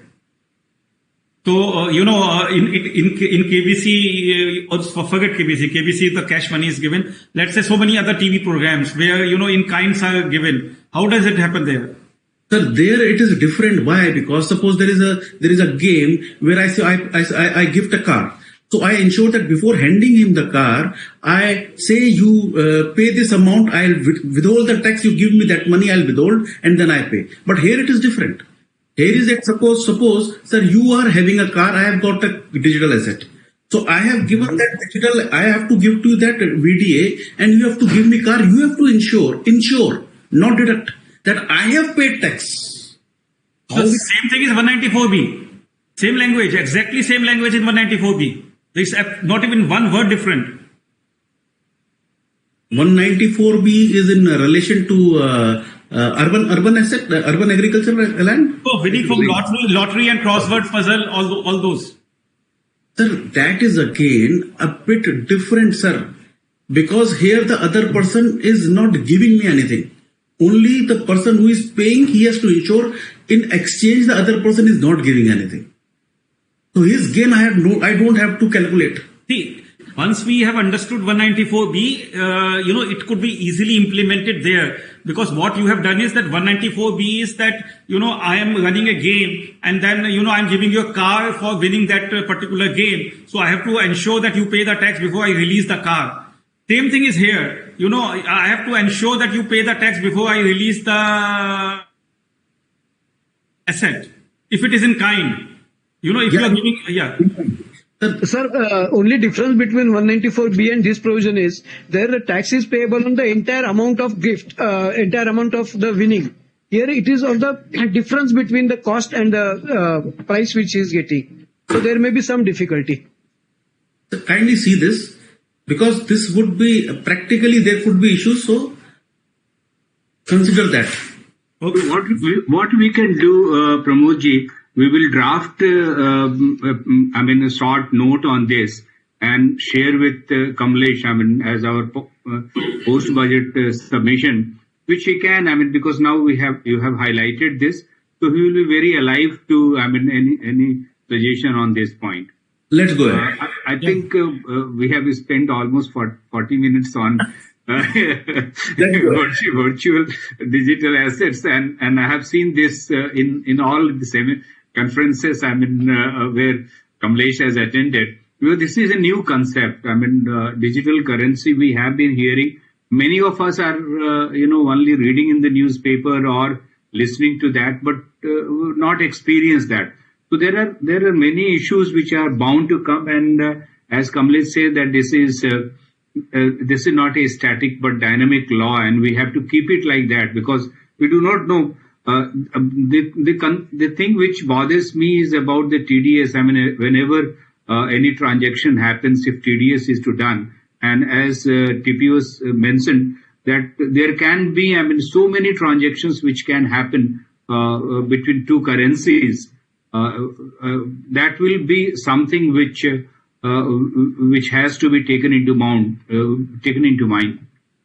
So, in KBC, forget KBC. KBC, the cash money is given. Let's say so many other TV programs where, in kinds are given. How does it happen there? Sir, there it is different. Why? Because suppose there is a game where I say I gift a car. So I ensure that before handing him the car, I say you pay this amount, I'll withhold the tax, you give me that money, I'll withhold, and then I pay. But here it is different. Here is that suppose, sir, you are having a car, I have got a digital asset. So I have given that digital, I have to give to that VDA, and you have to give me car, you have to insure, not deduct, that I have paid tax. The same thing is 194B. Same language, exactly same language in 194B. There is not even one word different. 194B is in relation to urban asset, urban agricultural land? Oh, winning from lottery and crossword puzzle, all those. Sir, that is again a bit different, sir. Because here the other person is not giving me anything. Only the person who is paying, he has to ensure. In exchange, the other person is not giving anything. So his gain, I don't have to calculate. See, once we have understood 194B, it could be easily implemented there, because what you have done is that 194B is that, I am running a game and then, I'm giving you a car for winning that particular game. So I have to ensure that you pay the tax before I release the car. Same thing is here. I have to ensure that you pay the tax before I release the asset. If it is in kind, if you are giving, Sir, only difference between 194B and this provision is there the tax is payable on the entire amount of gift, entire amount of the winning. Here it is of the difference between the cost and the price which he is getting. So there may be some difficulty. So kindly see this, because this would be practically there could be issues. So consider that. Okay, what we can do, Pramodji, we will draft, a short note on this and share with Kamlesh, as our post-budget submission, which he can, because now you have highlighted this, so he will be very alive to, any suggestion on this point. Let's go ahead. I think we have spent almost 40 minutes on virtual digital assets, and I have seen this in all the conferences where Kamlesh has attended. This is a new concept. Digital currency we have been hearing. Many of us are only reading in the newspaper or listening to that, but not experience that. So there are many issues which are bound to come, and as Kamlesh said, that this is not a static but dynamic law, and we have to keep it like that, because we do not know. The thing which bothers me is about the TDS. Whenever any transaction happens, if TDS is to done, and as TP was mentioned, that there can be so many transactions which can happen between two currencies. That will be something which has to be taken into mind.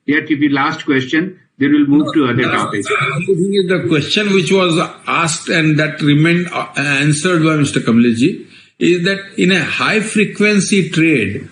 Yeah, TP, last question. Then we'll move to other topics. The question which was asked and that remained answered by Mr. Kamleji is that in a high frequency trade,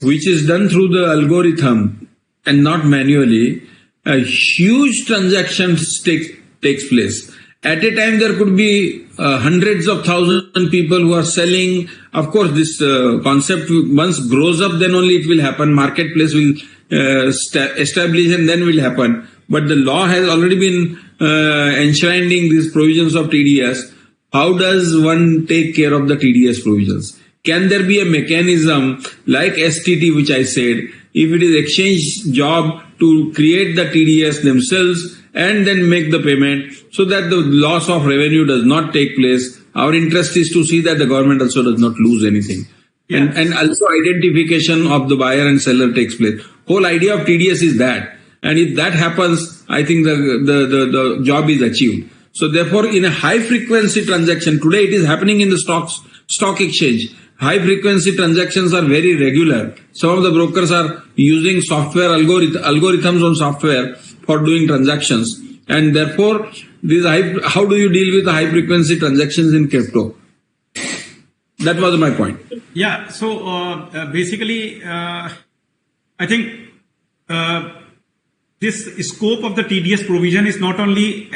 which is done through the algorithm and not manually, a huge transactions takes place. At a time, there could be hundreds of thousands of people who are selling. Of course, this concept once grows up, then only it will happen. Marketplace will establish and then will happen. But the law has already been enshrining these provisions of TDS. How does one take care of the TDS provisions? Can there be a mechanism like STT, which I said, if it is exchange job to create the TDS themselves and then make the payment so that the loss of revenue does not take place? Our interest is to see that the government also does not lose anything. Yes. And also identification of the buyer and seller takes place. Whole idea of TDS is that. And if that happens, I think the job is achieved. So therefore, in a high frequency transaction, today it is happening in the stock exchange. High frequency transactions are very regular. Some of the brokers are using software algorithms on software for doing transactions. And therefore, how do you deal with the high frequency transactions in crypto? That was my point. Yeah. So basically, I think this scope of the TDS provision is not only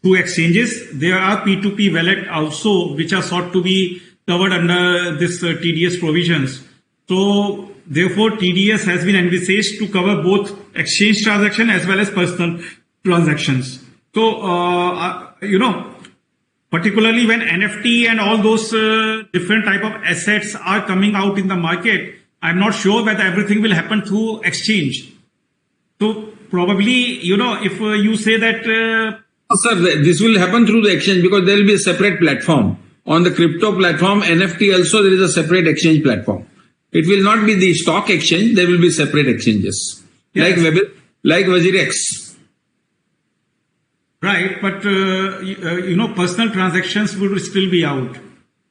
through exchanges. There are P2P wallet also, which are sought to be covered under this TDS provisions. So therefore, TDS has been envisaged to cover both exchange transaction as well as personal transactions. So, particularly when NFT and all those different type of assets are coming out in the market, I'm not sure whether everything will happen through exchange. So probably, if you say that... Sir, this will happen through the exchange because there will be a separate platform. On the crypto platform, NFT also, there is a separate exchange platform. It will not be the stock exchange, there will be separate exchanges. Yes. Like WazirX. Right, but personal transactions will still be out.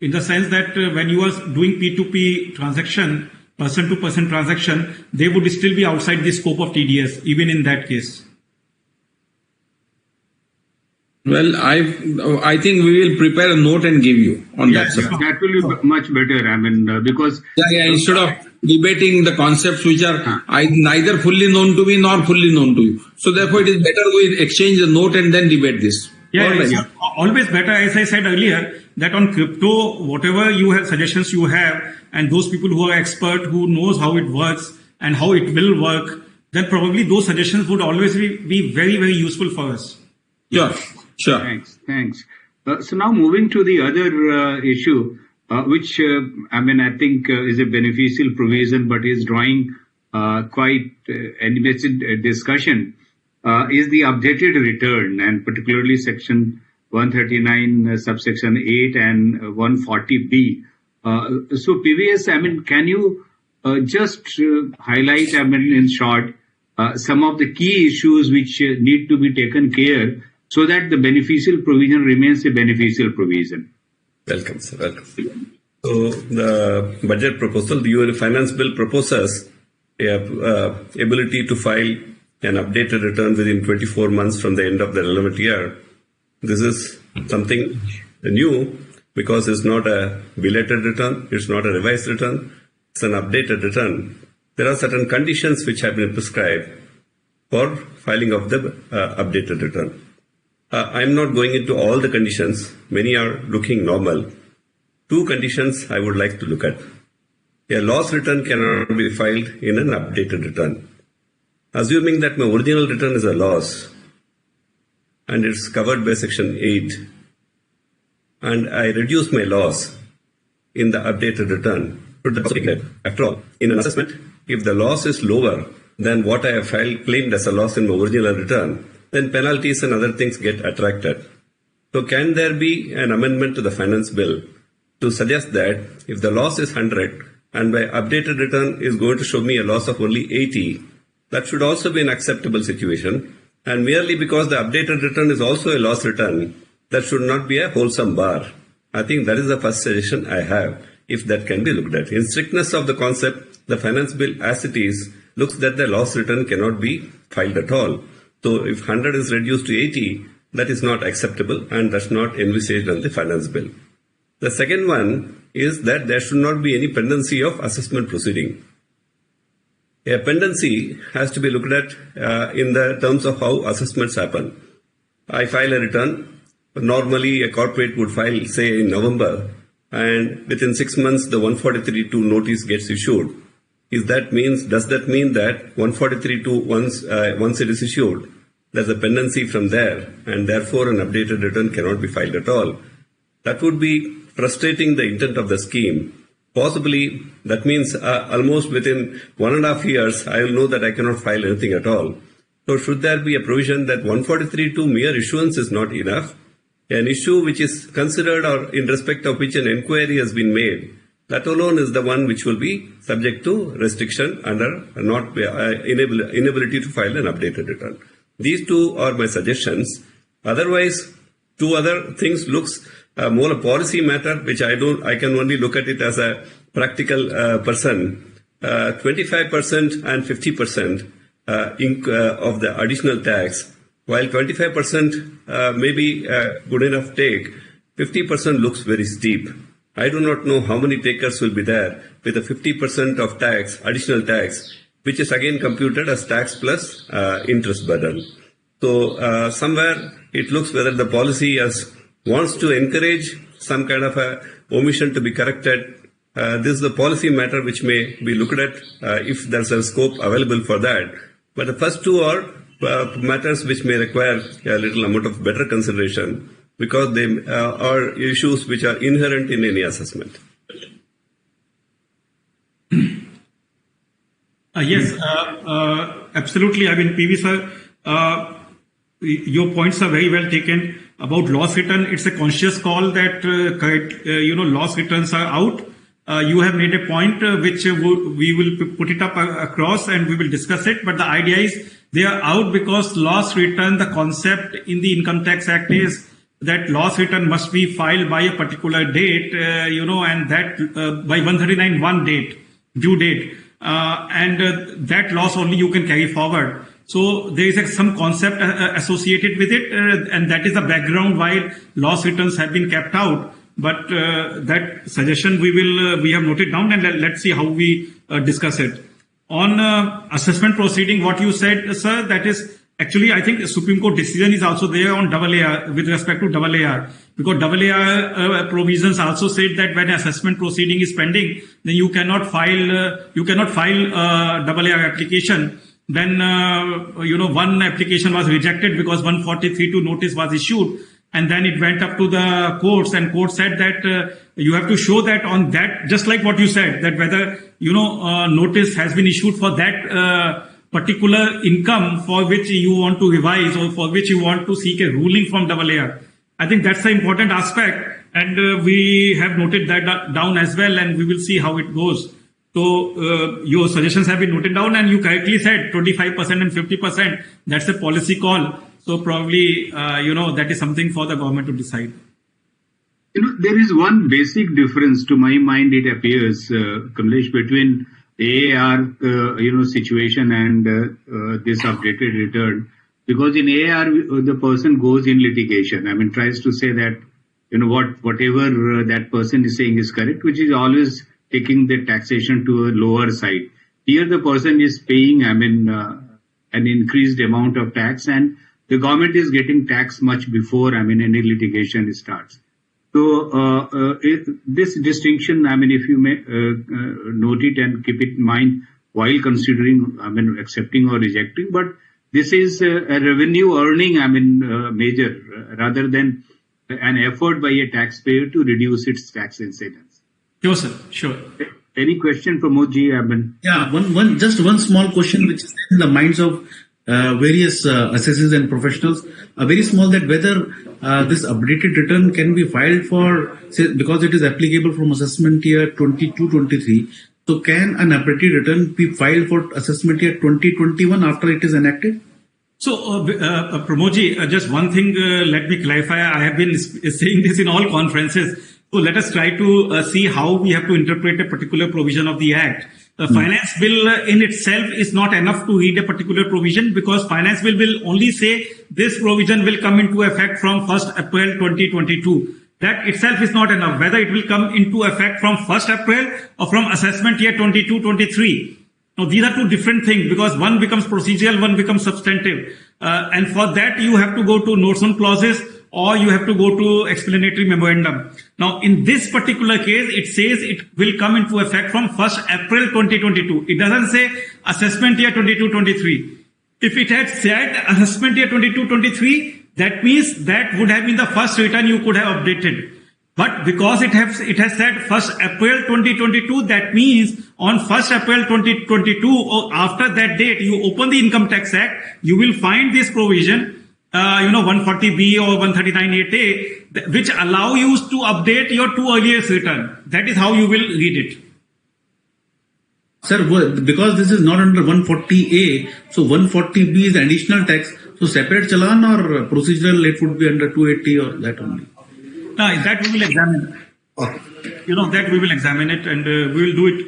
In the sense that when you are doing P2P transaction, person-to-person transaction, they would still be outside the scope of TDS, even in that case. Well, I think we will prepare a note and give you on that. That will be much better. I mean, because instead of debating the concepts which are neither fully known to me nor fully known to you, so therefore it is better we exchange a note and then debate this. Yeah, always better. As I said earlier, that on crypto, whatever you have suggestions you have, and those people who are expert, who knows how it works and how it will work, then probably those suggestions would always be very, very useful for us. Yeah. Sure. Thanks. So now moving to the other issue, which I think is a beneficial provision, but is drawing quite animated discussion, is the updated return, and particularly section 139, subsection 8 and 140B. So PVS, can you just highlight, in short, some of the key issues which need to be taken care so that the beneficial provision remains a beneficial provision? Welcome, sir. Welcome. So the budget proposal, your finance bill proposes ability to file an updated return within 24 months from the end of the relevant year. This is something new because it's not a belated return, it's not a revised return, it's an updated return. There are certain conditions which have been prescribed for filing of the updated return. I'm not going into all the conditions. Many are looking normal. Two conditions I would like to look at. A loss return cannot be filed in an updated return. Assuming that my original return is a loss and it's covered by section 8 and I reduce my loss in the updated return. After all, in an assessment, if the loss is lower than what I have claimed as a loss in my original return, then penalties and other things get attracted. So can there be an amendment to the finance bill to suggest that if the loss is 100 and my updated return is going to show me a loss of only 80, that should also be an acceptable situation. And merely because the updated return is also a loss return, that should not be a wholesome bar. I think that is the first suggestion I have, if that can be looked at. In strictness of the concept, the finance bill as it is looks that the loss return cannot be filed at all. So if 100 is reduced to 80, that is not acceptable and that's not envisaged on the finance bill. The second one is that there should not be any pendency of assessment proceeding. A pendency has to be looked at in the terms of how assessments happen. I file a return. Normally, a corporate would file, say, in November, and within 6 months, the 143.2 notice gets issued. Does that mean that 143.2, once it is issued, there's a pendency from there, and therefore an updated return cannot be filed at all? That would be frustrating the intent of the scheme. Possibly, that means almost within 1.5 years, I will know that I cannot file anything at all. So should there be a provision that 143.2 mere issuance is not enough? An issue which is considered or in respect of which an inquiry has been made, that alone is the one which will be subject to restriction under not inability to file an updated return. These two are my suggestions. Otherwise, two other things looks more a policy matter, which I can only look at it as a practical person. 25% and 50% of the additional tax. While 25% may be a good enough take, 50% looks very steep. I do not know how many takers will be there with a 50% of tax, additional tax, which is again computed as tax plus interest burden. So somewhere it looks whether the policy wants to encourage some kind of a omission to be corrected. This is the policy matter which may be looked at if there's a scope available for that. But the first two are matters which may require a little amount of better consideration because they are issues which are inherent in any assessment. Yes, absolutely. I mean, PV sir, your points are very well taken. About loss return, it's a conscious call that loss returns are out. You have made a point which we will put it up across and we will discuss it. But the idea is they are out because loss return, the concept in the Income Tax Act is that loss return must be filed by a particular date, and that by 139(1) due date, and that loss only you can carry forward. So there is some concept associated with it, and that is the background why loss returns have been kept out. But that suggestion we have noted down, and let's see how we discuss it. On assessment proceeding, what you said, sir, that is actually, I think the Supreme Court decision is also there on AAR with respect to AAR, because AAR provisions also said that when assessment proceeding is pending, then you cannot file AAR application. Then one application was rejected because 143(2) notice was issued. And then it went up to the courts, and court said that you have to show that on that, just like what you said, that whether, notice has been issued for that particular income for which you want to revise or for which you want to seek a ruling from AAR. I think that's the important aspect, and we have noted that down as well, and we will see how it goes. So your suggestions have been noted down, and you correctly said 25% and 50%, that's a policy call. So probably, that is something for the government to decide. There is one basic difference to my mind, it appears, Kamlesh, between AAR, situation and this updated return. Because in AAR, the person goes in litigation. I mean, tries to say that, whatever that person is saying is correct, which is always taking the taxation to a lower side. Here, the person is paying, an increased amount of tax, and the government is getting taxed much before, any litigation starts. So, this distinction, if you may note it and keep it in mind while considering, accepting or rejecting, but this is a revenue earning, measure rather than an effort by a taxpayer to reduce its tax incidence. Sure, sir. Sure. Any question, Pramodji? Yeah, just one small question which is in the minds of various assessors and professionals, very small, that whether this updated return can be filed for, say, because it is applicable from assessment year 22-23. So can an updated return be filed for assessment year 2021 after it is enacted? So, Pramodji, just one thing, let me clarify. I have been saying this in all conferences. So let us try to see how we have to interpret a particular provision of the Act. The finance bill in itself is not enough to read a particular provision, because finance bill will only say this provision will come into effect from 1st April 2022. That itself is not enough. Whether it will come into effect from 1st April or from assessment year 22-23. Now, these are two different things because one becomes procedural, one becomes substantive. And for that, you have to go to notes on clauses or you have to go to explanatory memorandum. Now, in this particular case, it says it will come into effect from 1st April 2022. It doesn't say assessment year 22-23. If it had said assessment year 22-23, that means that would have been the first return you could have updated. But because it has said 1st April 2022, that means on 1st April 2022 or after that date, you open the Income Tax Act, you will find this provision, 140B or 139(8)A, which allow you to update your two earliest return. That is how you will read it. Sir, because this is not under 140A, so 140B is additional tax. So separate challan or procedural, it would be under 280 or that only? No, that we will examine. Okay. That we will examine it and we will do it.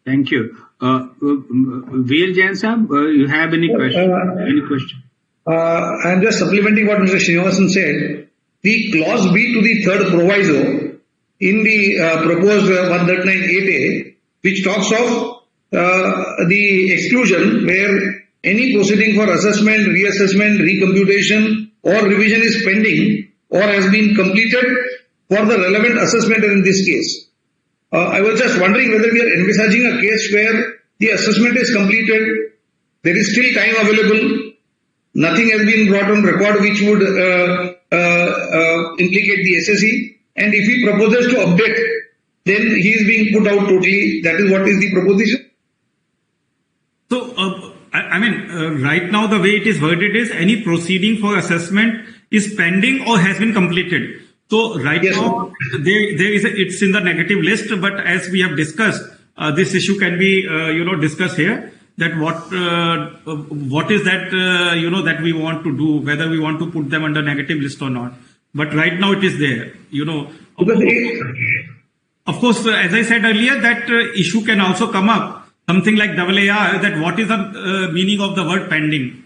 Thank you. VL Jain Sahab, you have any question? I'm just supplementing what Mr. Srinivasan said. The clause B to the third proviso in the proposed 139(8)A, which talks of the exclusion where any proceeding for assessment, reassessment, recomputation or revision is pending or has been completed for the relevant assessment in this case. I was just wondering whether we are envisaging a case where the assessment is completed, there is still time available, nothing has been brought on record which would implicate the SSE, and if he proposes to update, then he is being put out totally. That is what is the proposition. So, right now the way it is worded is any proceeding for assessment is pending or has been completed. So right now it's in the negative list, but as we have discussed, this issue can be discussed here. That what is that that we want to do, whether we want to put them under negative list or not. But right now it is there. Of course, as I said earlier, that issue can also come up. Something like AAR, that what is the meaning of the word pending?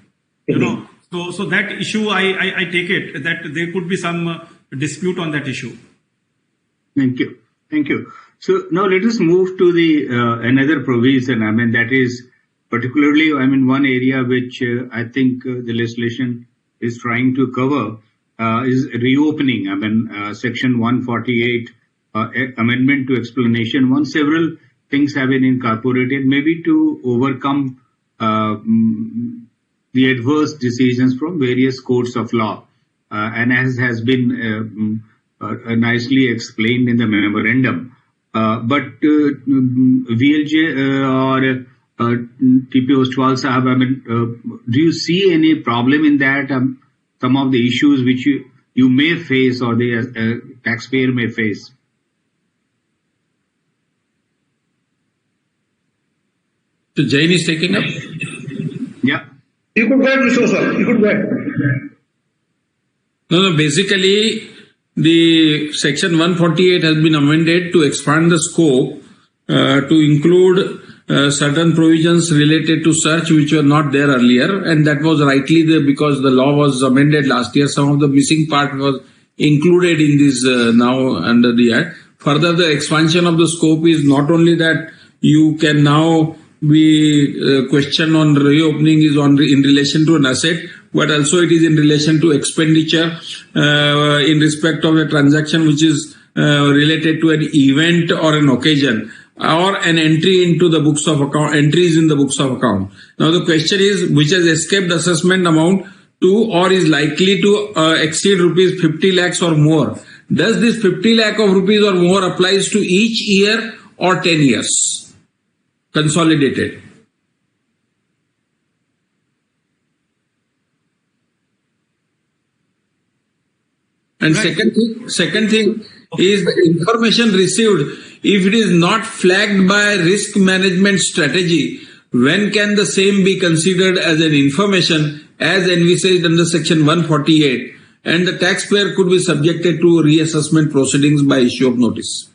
So that issue, I take it that there could be some dispute on that issue. Thank you. So now let us move to the another provision. That is particularly, one area which I think the legislation is trying to cover is reopening. Section 148 amendment to explanation. Several things have been incorporated, maybe to overcome the adverse decisions from various courts of law, and as has been nicely explained in the memorandum. But VLJ or TP Ostwal Sahab, do you see any problem in that? Some of the issues which you may face or the taxpayer may face? So Jain is taking up? Yeah. You could go ahead, Mr. Oswal. You could go ahead. No, basically the section 148 has been amended to expand the scope to include certain provisions related to search which were not there earlier, and that was rightly there because the law was amended last year. Some of the missing part was included in this now under the Act. Further, the expansion of the scope is not only that you can now be question on reopening is in relation to an asset, but also it is in relation to expenditure in respect of a transaction which is related to an event or an occasion, or an entry into the books of account, entries in the books of account. Now the question is, which has escaped assessment amount to or is likely to exceed rupees 50 lakhs or more. Does this 50 lakh of rupees or more applies to each year or 10 years? Consolidated. And second thing is the information received. If it is not flagged by risk management strategy, when can the same be considered as an information as envisaged under section 148, and the taxpayer could be subjected to reassessment proceedings by issue of notice?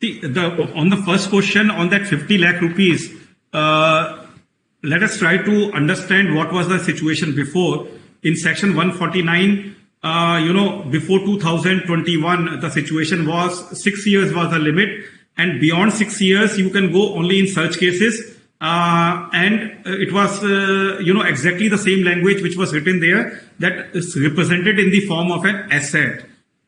See, on the first question on that 50 lakh rupees, let us try to understand what was the situation before. In section 149, before 2021, the situation was 6 years was the limit, and beyond 6 years you can go only in such cases. And it was, exactly the same language which was written there, that is represented in the form of an asset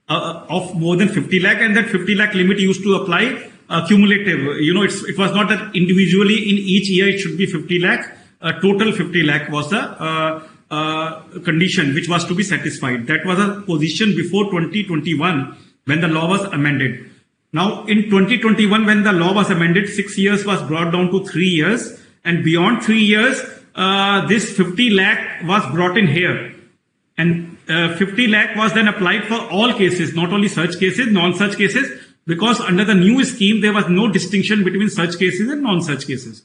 of more than 50 lakh, and that 50 lakh limit used to apply cumulative. It was not that individually in each year it should be 50 lakh. Total 50 lakh was the condition which was to be satisfied. That was a position before 2021 when the law was amended. Now, in 2021, when the law was amended, 6 years was brought down to 3 years, and beyond 3 years, this 50 lakh was brought in here. And 50 lakh was then applied for all cases, not only such cases, non-such cases, because under the new scheme, there was no distinction between such cases and non-such cases.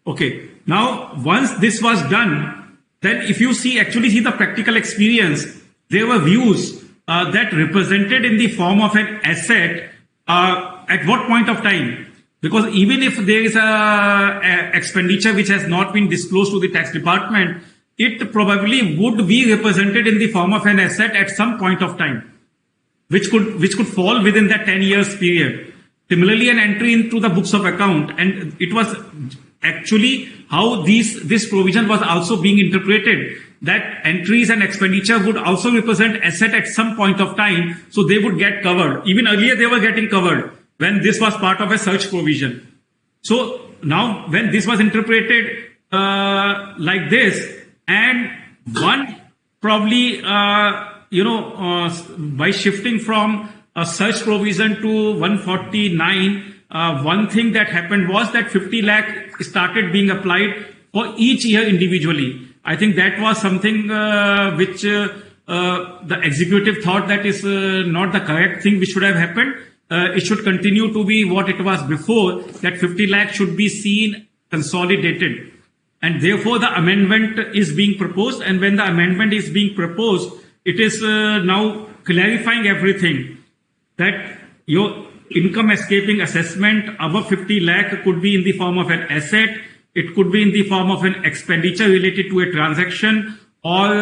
Okay. Now, once this was done, then if you actually see the practical experience, there were views that represented in the form of an asset. At what point of time? Because even if there is a expenditure which has not been disclosed to the tax department, it probably would be represented in the form of an asset at some point of time, which could fall within that 10 years period. Similarly, an entry into the books of account, and it was actually how this provision was also being interpreted, that entries and expenditure would also represent asset at some point of time, so they would get covered. Even earlier they were getting covered when this was part of a search provision. So now when this was interpreted like this, and one probably by shifting from a search provision to 149, one thing that happened was that 50 lakh started being applied for each year individually. I think that was something which the executive thought that is not the correct thing which should have happened. It should continue to be what it was before, that 50 lakh should be seen consolidated. And therefore the amendment is being proposed. And when the amendment is being proposed, it is now clarifying everything, that your income escaping assessment above 50 lakh could be in the form of an asset. It could be in the form of an expenditure related to a transaction or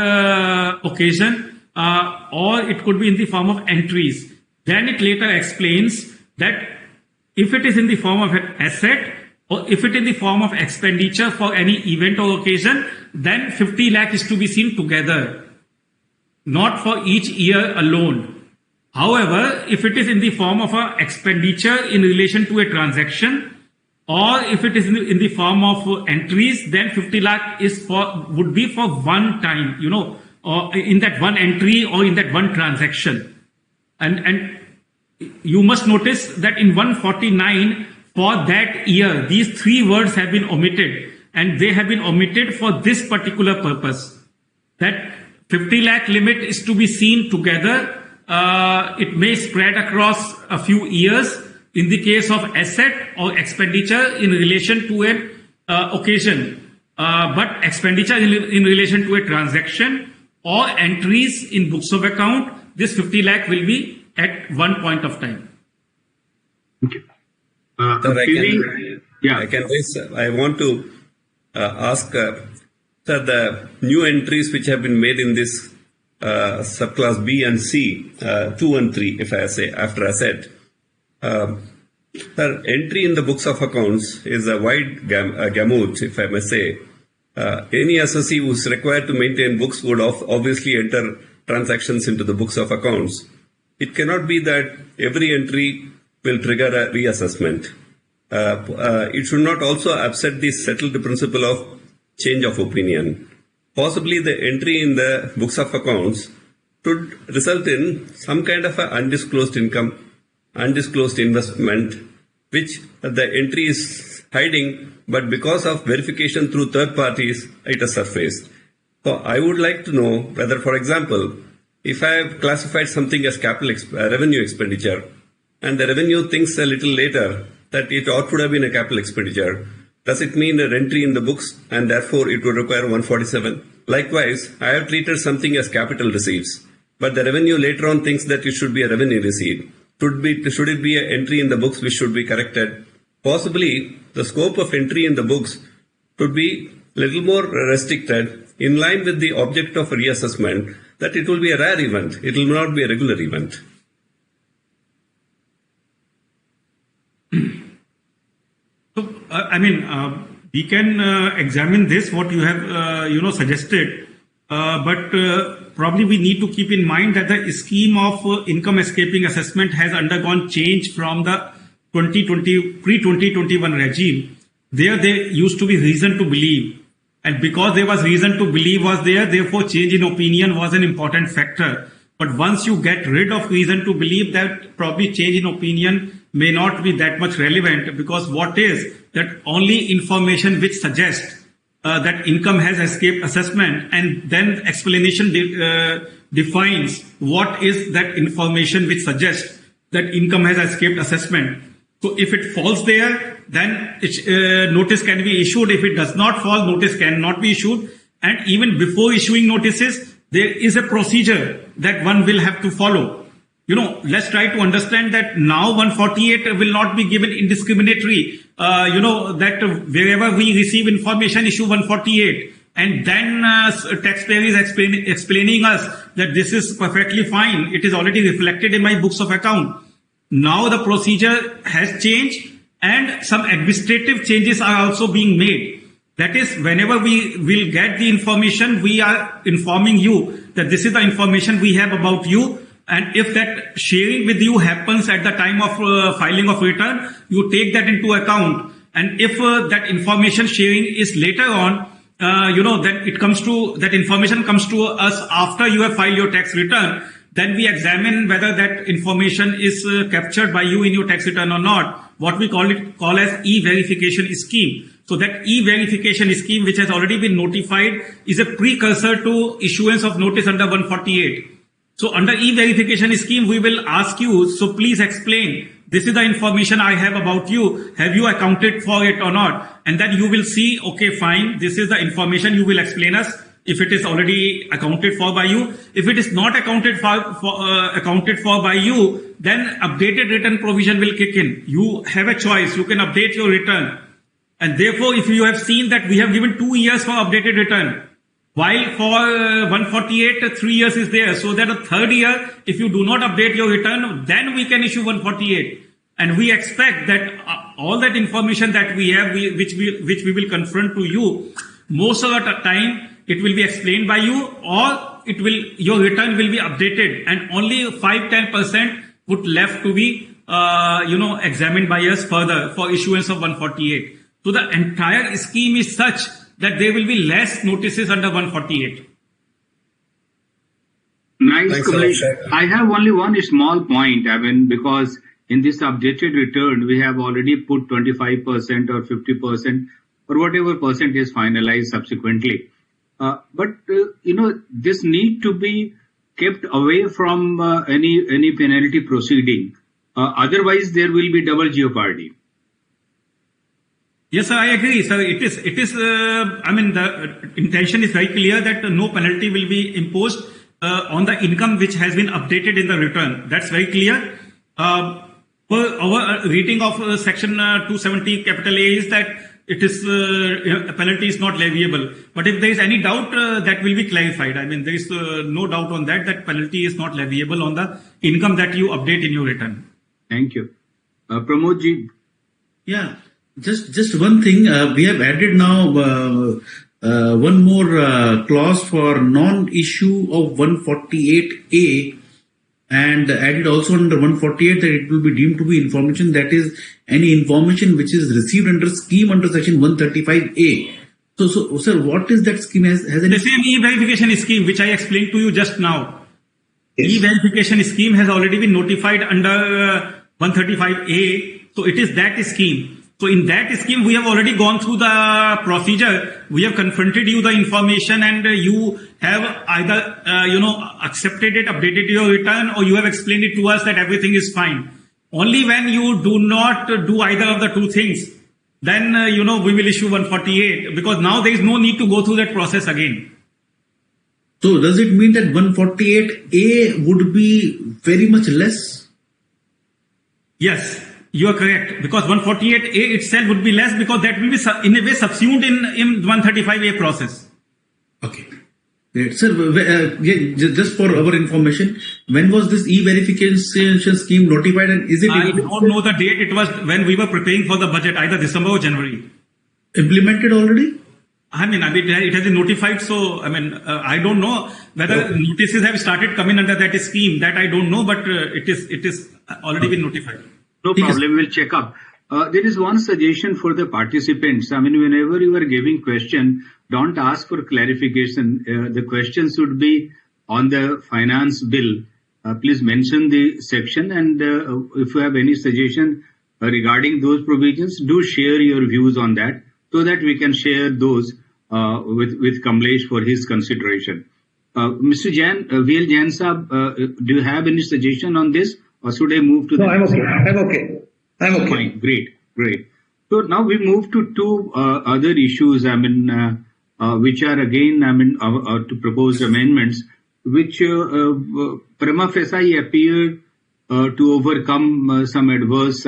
occasion, or it could be in the form of entries. Then it later explains that if it is in the form of an asset, or if it is in the form of expenditure for any event or occasion, then 50 lakh is to be seen together, not for each year alone. However, if it is in the form of an expenditure in relation to a transaction, or if it is in the form of entries, then 50 lakh would be for one time, or in that one entry or in that one transaction. And you must notice that in 149, for that year, these three words have been omitted, and they have been omitted for this particular purpose, that 50 lakh limit is to be seen together. It may spread across a few years in the case of asset or expenditure in relation to an occasion, but expenditure in relation to a transaction or entries in books of account, this 50 lakh will be at one point of time. Okay. I want to ask, sir, the new entries which have been made in this subclass B and C, 2 and 3, if I say, after asset. Sir, entry in the books of accounts is a wide gamut, if I may say. Any assessee who is required to maintain books would obviously enter transactions into the books of accounts. It cannot be that every entry will trigger a reassessment. It should not also upset the settled principle of change of opinion. Possibly the entry in the books of accounts should result in some kind of an undisclosed income, undisclosed investment, which the entry is hiding, but because of verification through third parties, it has surfaced. So I would like to know whether, for example, if I have classified something as capital revenue expenditure, and the revenue thinks a little later that it ought to have been a capital expenditure, does it mean an entry in the books and therefore it would require 147? Likewise, I have treated something as capital receipts, but the revenue later on thinks that it should be a revenue receipt. Should it be an entry in the books which should be corrected? Possibly, the scope of entry in the books should be a little more restricted in line with the object of reassessment, that it will be a rare event. It will not be a regular event. we can examine this, what you have, suggested, but probably we need to keep in mind that the scheme of income escaping assessment has undergone change from the pre-2021 regime. There used to be reason to believe. And because there was reason to believe was there, therefore change in opinion was an important factor. But once you get rid of reason to believe, that probably change in opinion may not be that much relevant, because what is that only information which suggests that income has escaped assessment, and then explanation defines what is that information which suggests that income has escaped assessment. So if it falls there, then notice can be issued. If it does not fall, notice cannot be issued. And even before issuing notices, there is a procedure that one will have to follow. Let's try to understand that now 148 will not be given indiscriminately. That wherever we receive information, issue 148. And then taxpayer is explaining us that this is perfectly fine. It is already reflected in my books of account. Now the procedure has changed and some administrative changes are also being made. That is, whenever we will get the information, we are informing you that this is the information we have about you. And if that sharing with you happens at the time of filing of return, you take that into account. And if that information sharing is later on, then that information comes to us after you have filed your tax return, then we examine whether that information is captured by you in your tax return or not. What we call as e-verification scheme. So that e-verification scheme, which has already been notified, is a precursor to issuance of notice under 148. So under e-verification scheme, we will ask you, so please explain, this is the information I have about you. Have you accounted for it or not? And then you will see, okay, fine, this is the information. You will explain us if it is already accounted for by you. If it is not accounted for by you, then updated return provision will kick in. You have a choice. You can update your return. And therefore, if you have seen that we have given 2 years for updated return, while for 148, 3 years is there. So that the third year, if you do not update your return, then we can issue 148. And we expect that all that information that we have, which we will confront to you, most of the time, it will be explained by you, or your return will be updated, and only 5-10% would left to be, examined by us further for issuance of 148. So the entire scheme is such that there will be less notices under 148. Nice. Thanks, I have only one small point, because in this updated return, we have already put 25% or 50% or whatever percent is finalized subsequently. But this need to be kept away from any penalty proceeding. Otherwise, there will be double jeopardy. Yes, sir, I agree, sir. It is. The intention is very clear that no penalty will be imposed on the income which has been updated in the return. That's very clear. Per our reading of section 270 capital A is that it is a penalty is not leviable. But if there is any doubt, that will be clarified. There is no doubt on that penalty is not leviable on the income that you update in your return. Thank you. Pramod ji. Yeah. Just one thing, we have added now one more clause for non-issue of 148A, and added also under 148 that it will be deemed to be information, that is any information which is received under scheme under section 135A. So sir, what is that scheme? Has any... The same e-verification scheme which I explained to you just now. Yes. E-verification scheme has already been notified under 135A. So it is that scheme. So in that scheme, we have already gone through the procedure. We have confronted you the information, and you have either, accepted it, updated your return, or you have explained it to us that everything is fine. Only when you do not do either of the two things, then, we will issue 148, because now there is no need to go through that process again. So does it mean that 148A would be very much less? Yes. You are correct, because 148A itself would be less, because that will be in a way subsumed in 135A process. Okay. Great. Sir, just for our information, when was this e-verification scheme notified, and is it I don't know the date. It was when we were preparing for the budget, either December or January. implemented already? I mean, it has been notified. So, I don't know whether notices have started coming under that scheme. That I don't know, but it is already been notified. No problem. We'll check up. There is one suggestion for the participants. I mean, whenever you are giving question, don't ask for clarification. The question should be on the finance bill. Please mention the section, and if you have any suggestion regarding those provisions, do share your views on that so that we can share those with Kamlesh for his consideration. Mr. Jain, VL Jain Saab, do you have any suggestion on this, or should I move to the... No, I'm okay. Fine. Great. So now we move to two other issues, which are again, to proposed amendments, which prima facie appear to overcome some adverse,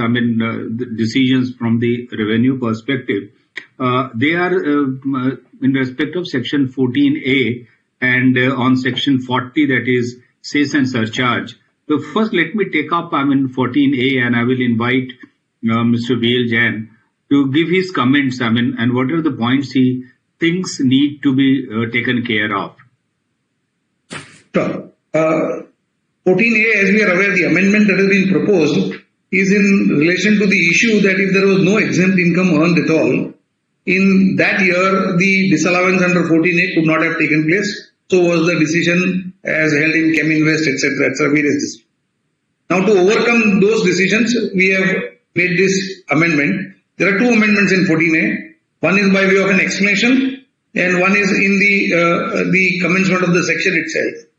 decisions from the revenue perspective. They are in respect of section 14A and on section 40, that is Cess and surcharge. So first, let me take up 14A, and I will invite Mr. VL Jain to give his comments. And what are the points he thinks need to be taken care of. Sure. 14A, as we are aware, the amendment that has been proposed is in relation to the issue that if there was no exempt income earned at all, in that year, the disallowance under 14A could not have taken place. So was the decision as held in Cheminvest, etc., various decisions. Now, to overcome those decisions, we have made this amendment. There are two amendments in 14A. One is by way of an explanation, and one is in the commencement of the section itself.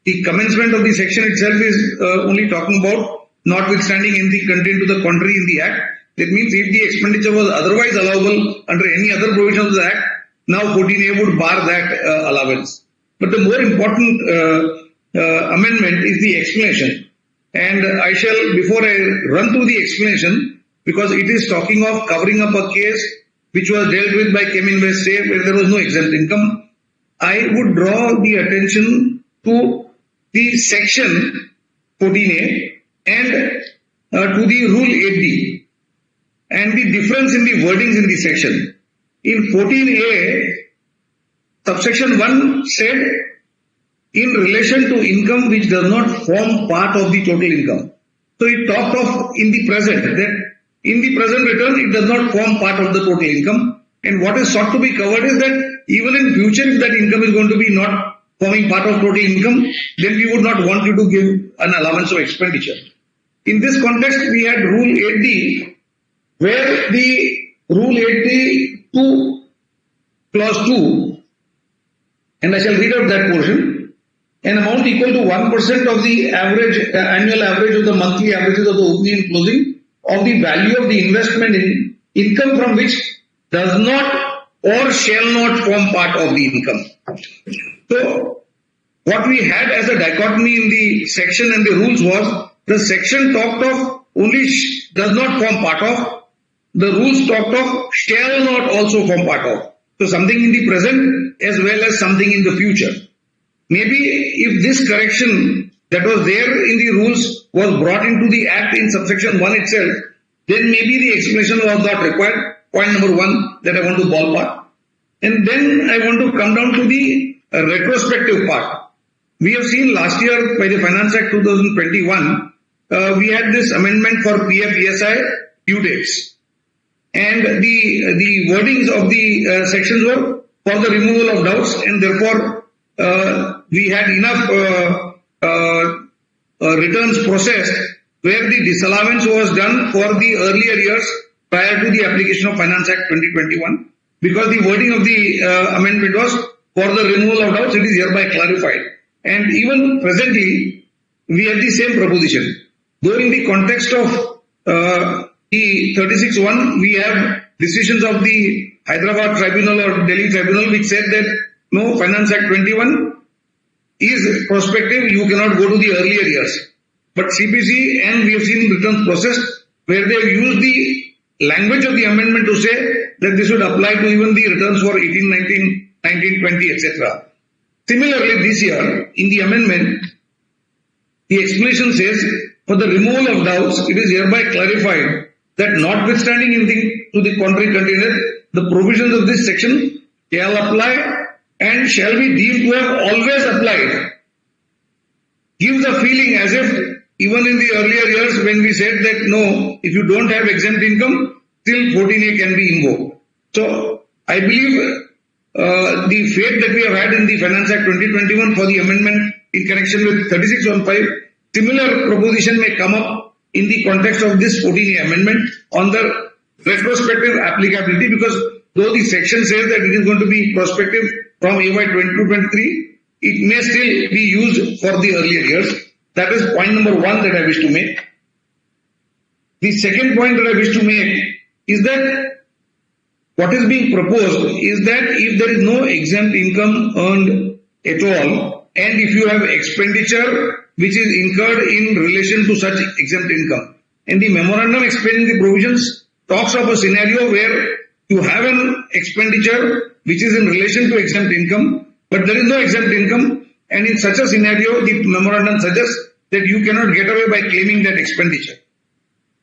The commencement of the section itself is only talking about notwithstanding anything contained to the contrary in the Act. That means if the expenditure was otherwise allowable under any other provision of the Act, now 14A would bar that allowance. But the more important amendment is the explanation. And I shall, before I run through the explanation, because it is talking of covering up a case which was dealt with by Cheminvest, say, where there was no exempt income, I would draw the attention to the section 14A and to the rule 8D and the difference in the wordings in the section. In 14A, subsection 1 said, in relation to income which does not form part of the total income. So it talked of in the present, that in the present return it does not form part of the total income. And what is sought to be covered is that even in future, if that income is going to be not forming part of total income, then we would not want you to give an allowance of expenditure. In this context, we had Rule 8D, where the Rule 8D 2, Clause 2, and I shall read out that portion, an amount equal to 1% of the average annual average of the monthly averages of the opening and closing of the value of the investment in income from which does not or shall not form part of the income. So, what we had as a dichotomy in the section and the rules was, the section talked of only does not form part of, the rules talked of shall not also form part of. So, something in the present as well as something in the future. Maybe if this correction that was there in the rules was brought into the Act in subsection 1 itself, then maybe the explanation was not required. Point number 1 that I want to ballpark. And then I want to come down to the retrospective part. We have seen last year by the Finance Act 2021, we had this amendment for PF ESI due dates. And the wordings of the sections were for the removal of doubts, and therefore we had enough returns processed where the disallowance was done for the earlier years prior to the application of Finance Act 2021, because the wording of the amendment was for the removal of doubts, it is hereby clarified. And even presently, we have the same proposition. Though in the context of the 36(1), we have decisions of the Hyderabad Tribunal or Delhi Tribunal which said that no, Finance Act 21 is prospective, you cannot go to the earlier years. But CPC, and we have seen returns processed where they have used the language of the amendment to say that this would apply to even the returns for 18, 19, 19, 20, etc. Similarly, this year, in the amendment, the explanation says, for the removal of doubts, it is hereby clarified that notwithstanding anything to the contrary contained, the provisions of this section shall apply and shall be deemed to have always applied. Gives a feeling as if even in the earlier years when we said that no, if you don't have exempt income, still 14A can be invoked. So I believe the faith that we have had in the Finance Act 2021 for the amendment in connection with 3615, similar proposition may come up in the context of this 14A amendment on the retrospective applicability, because though the section says that it is going to be prospective from AY 22-23, it may still be used for the earlier years. That is point number one that I wish to make. The second point that I wish to make is that what is being proposed is that if there is no exempt income earned at all, and if you have expenditure which is incurred in relation to such exempt income, and the memorandum explaining the provisions talks of a scenario where you have an expenditure which is in relation to exempt income, but there is no exempt income, and in such a scenario, the memorandum suggests that you cannot get away by claiming that expenditure.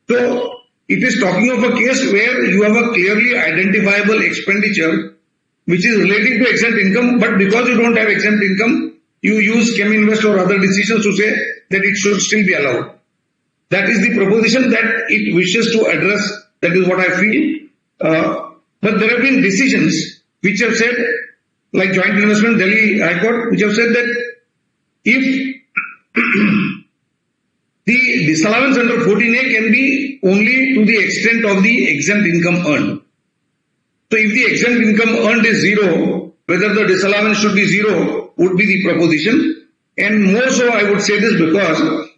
So, it is talking of a case where you have a clearly identifiable expenditure which is relating to exempt income, but because you don't have exempt income, you use Chem Invest or other decisions to say that it should still be allowed. That is the proposition that it wishes to address. That is what I feel. But there have been decisions which have said, like Joint Investment Delhi High Court, which have said that if the disallowance under 14A can be only to the extent of the exempt income earned. So if the exempt income earned is zero, whether the disallowance should be zero would be the proposition. And more so I would say this because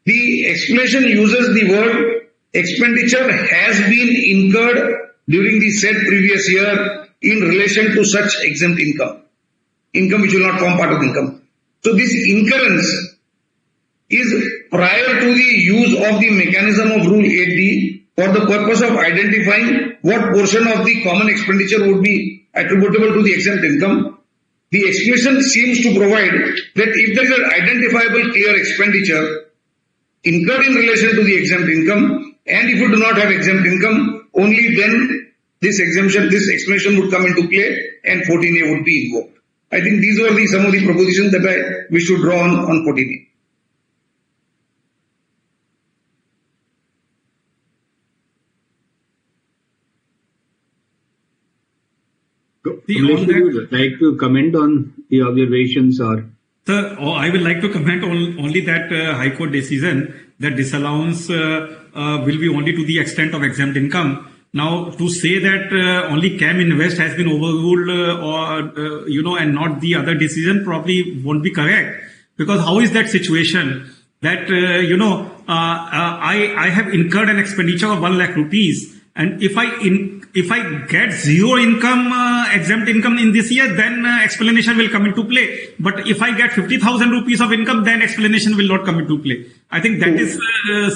the explanation uses the word expenditure has been incurred during the said previous year in relation to such exempt income which will not form part of the income. So this incurrence is prior to the use of the mechanism of Rule 8D for the purpose of identifying what portion of the common expenditure would be attributable to the exempt income. The explanation seems to provide that if there is an identifiable clear expenditure incurred in relation to the exempt income, and if you do not have exempt income, only then this explanation would come into play and 14A would be invoked. I think these were some of the propositions that we should draw on 14A. Would you like to comment on the observations or? Sir, I will like to comment on only that High Court decision that disallowance will be only to the extent of exempt income. Now, to say that only Chem Invest has been overruled and not the other decision probably won't be correct. Because how is that situation that, I have incurred an expenditure of 1 lakh rupees, and if I get zero income, exempt income in this year, then explanation will come into play. But if I get 50,000 rupees of income, then explanation will not come into play. I think that is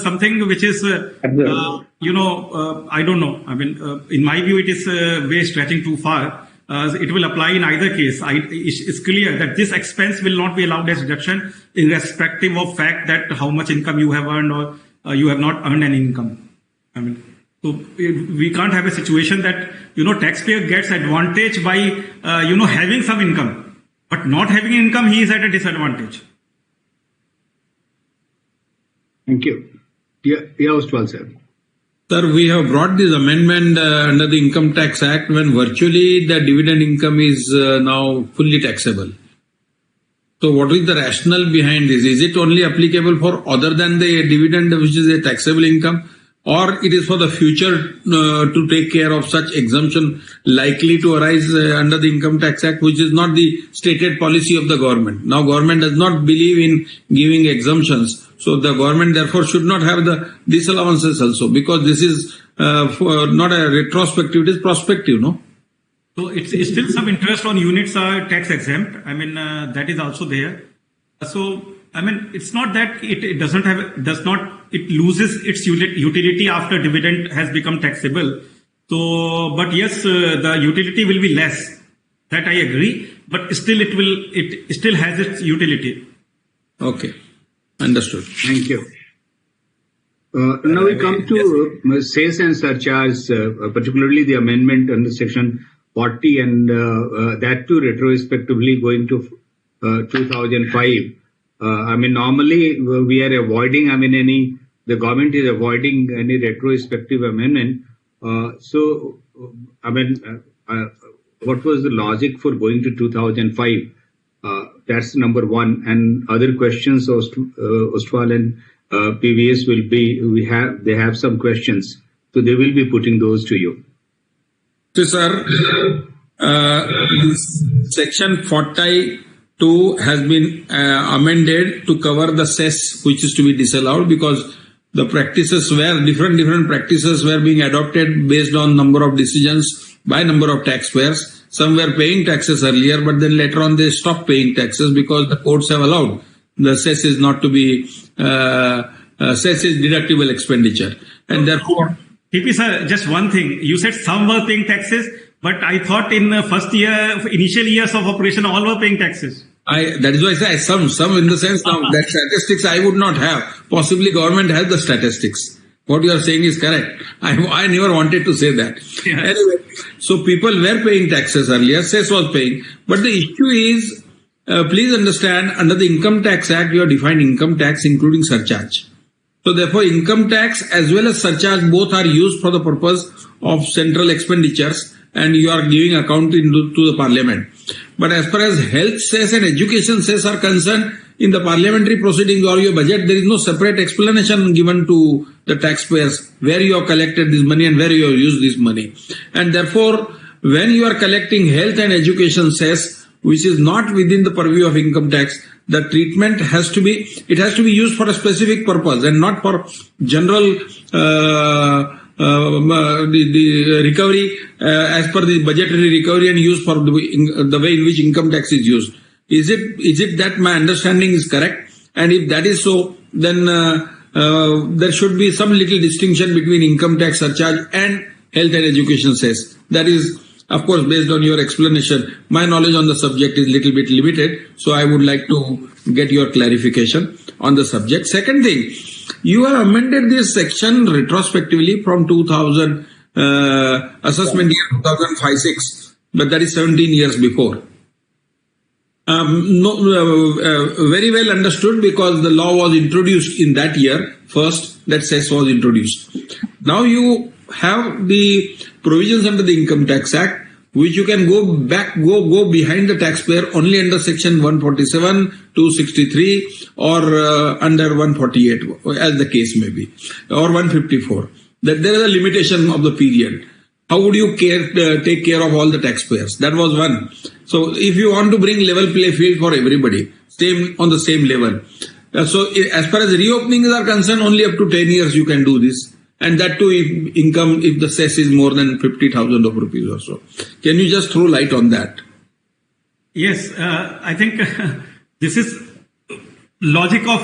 something which is, I don't know. I mean, in my view, it is way stretching too far. It will apply in either case. It's clear that this expense will not be allowed as deduction, irrespective of fact that how much income you have earned or you have not earned any income. I mean, so we can't have a situation that, taxpayer gets advantage by, having some income, but not having income, he is at a disadvantage. Thank you. Yeah, Ostwal, sir. Sir, we have brought this amendment under the Income Tax Act when virtually the dividend income is now fully taxable. So what is the rationale behind this? Is it only applicable for other than the dividend, which is a taxable income? Or it is for the future to take care of such exemption likely to arise under the Income Tax Act, which is not the stated policy of the government. Now, government does not believe in giving exemptions. So the government therefore should not have the disallowances also, because this is not a retrospective, it is prospective, no? So it's still some interest on units are tax exempt. I mean, that is also there. So, I mean, it's not that it loses its utility after dividend has become taxable. So, but yes, the utility will be less. That I agree, but still it still has its utility. Okay, understood. Thank you. Now we come to Cess and surcharge, particularly the amendment under section 40 and that too retrospectively going to 2005. I mean, normally we are avoiding, the government is avoiding any retrospective amendment. So, what was the logic for going to 2005? That's number one. And other questions, Ostwal and PVS will be, they have some questions. So they will be putting those to you. So, sir, section 42 has been amended to cover the cess, which is to be disallowed, because the practices were different practices were being adopted based on number of decisions by number of taxpayers. Some were paying taxes earlier, but then later on they stopped paying taxes because the courts have allowed the cess is not to be cess is deductible expenditure, and therefore. TP sir, just one thing. You said some were paying taxes, but I thought in the first year, initial years of operation, all were paying taxes. That is why I say some in the sense now that statistics I would not have. Possibly government has the statistics. What you are saying is correct. I never wanted to say that. Yeah. Anyway, so people were paying taxes earlier, cess was paying. But the issue is, please understand, under the Income Tax Act, you are defined income tax including surcharge. So therefore, income tax as well as surcharge both are used for the purpose of central expenditures, and you are giving account to the parliament. But as far as health cess and education cess are concerned, in the parliamentary proceedings or your budget, there is no separate explanation given to the taxpayers where you have collected this money and where you have used this money. And therefore, when you are collecting health and education cess, which is not within the purview of income tax, the treatment has to be used for a specific purpose and not for general the recovery as per the budgetary recovery and used for the way in which income tax is used. Is it that my understanding is correct? And if that is so, then there should be some little distinction between income tax surcharge and health and education cess. That is, of course, based on your explanation. My knowledge on the subject is little bit limited, so I would like to get your clarification on the subject. Second thing, you have amended this section retrospectively from 2000 assessment year 2005-06, but that is 17 years before. Very well understood, because the law was introduced in that year first, that cess was introduced. Now you have the provisions under the Income Tax Act, which you can go behind the taxpayer only under section 147, 263 or under 148, as the case may be, or 154. That there is a limitation of the period. How would you take care of all the taxpayers? That was one. So if you want to bring level play field for everybody, on the same level. So as far as reopenings are concerned, only up to 10 years you can do this. And that too if the cess is more than 50,000 rupees or so. Can you just throw light on that? Yes, I think this is logic of,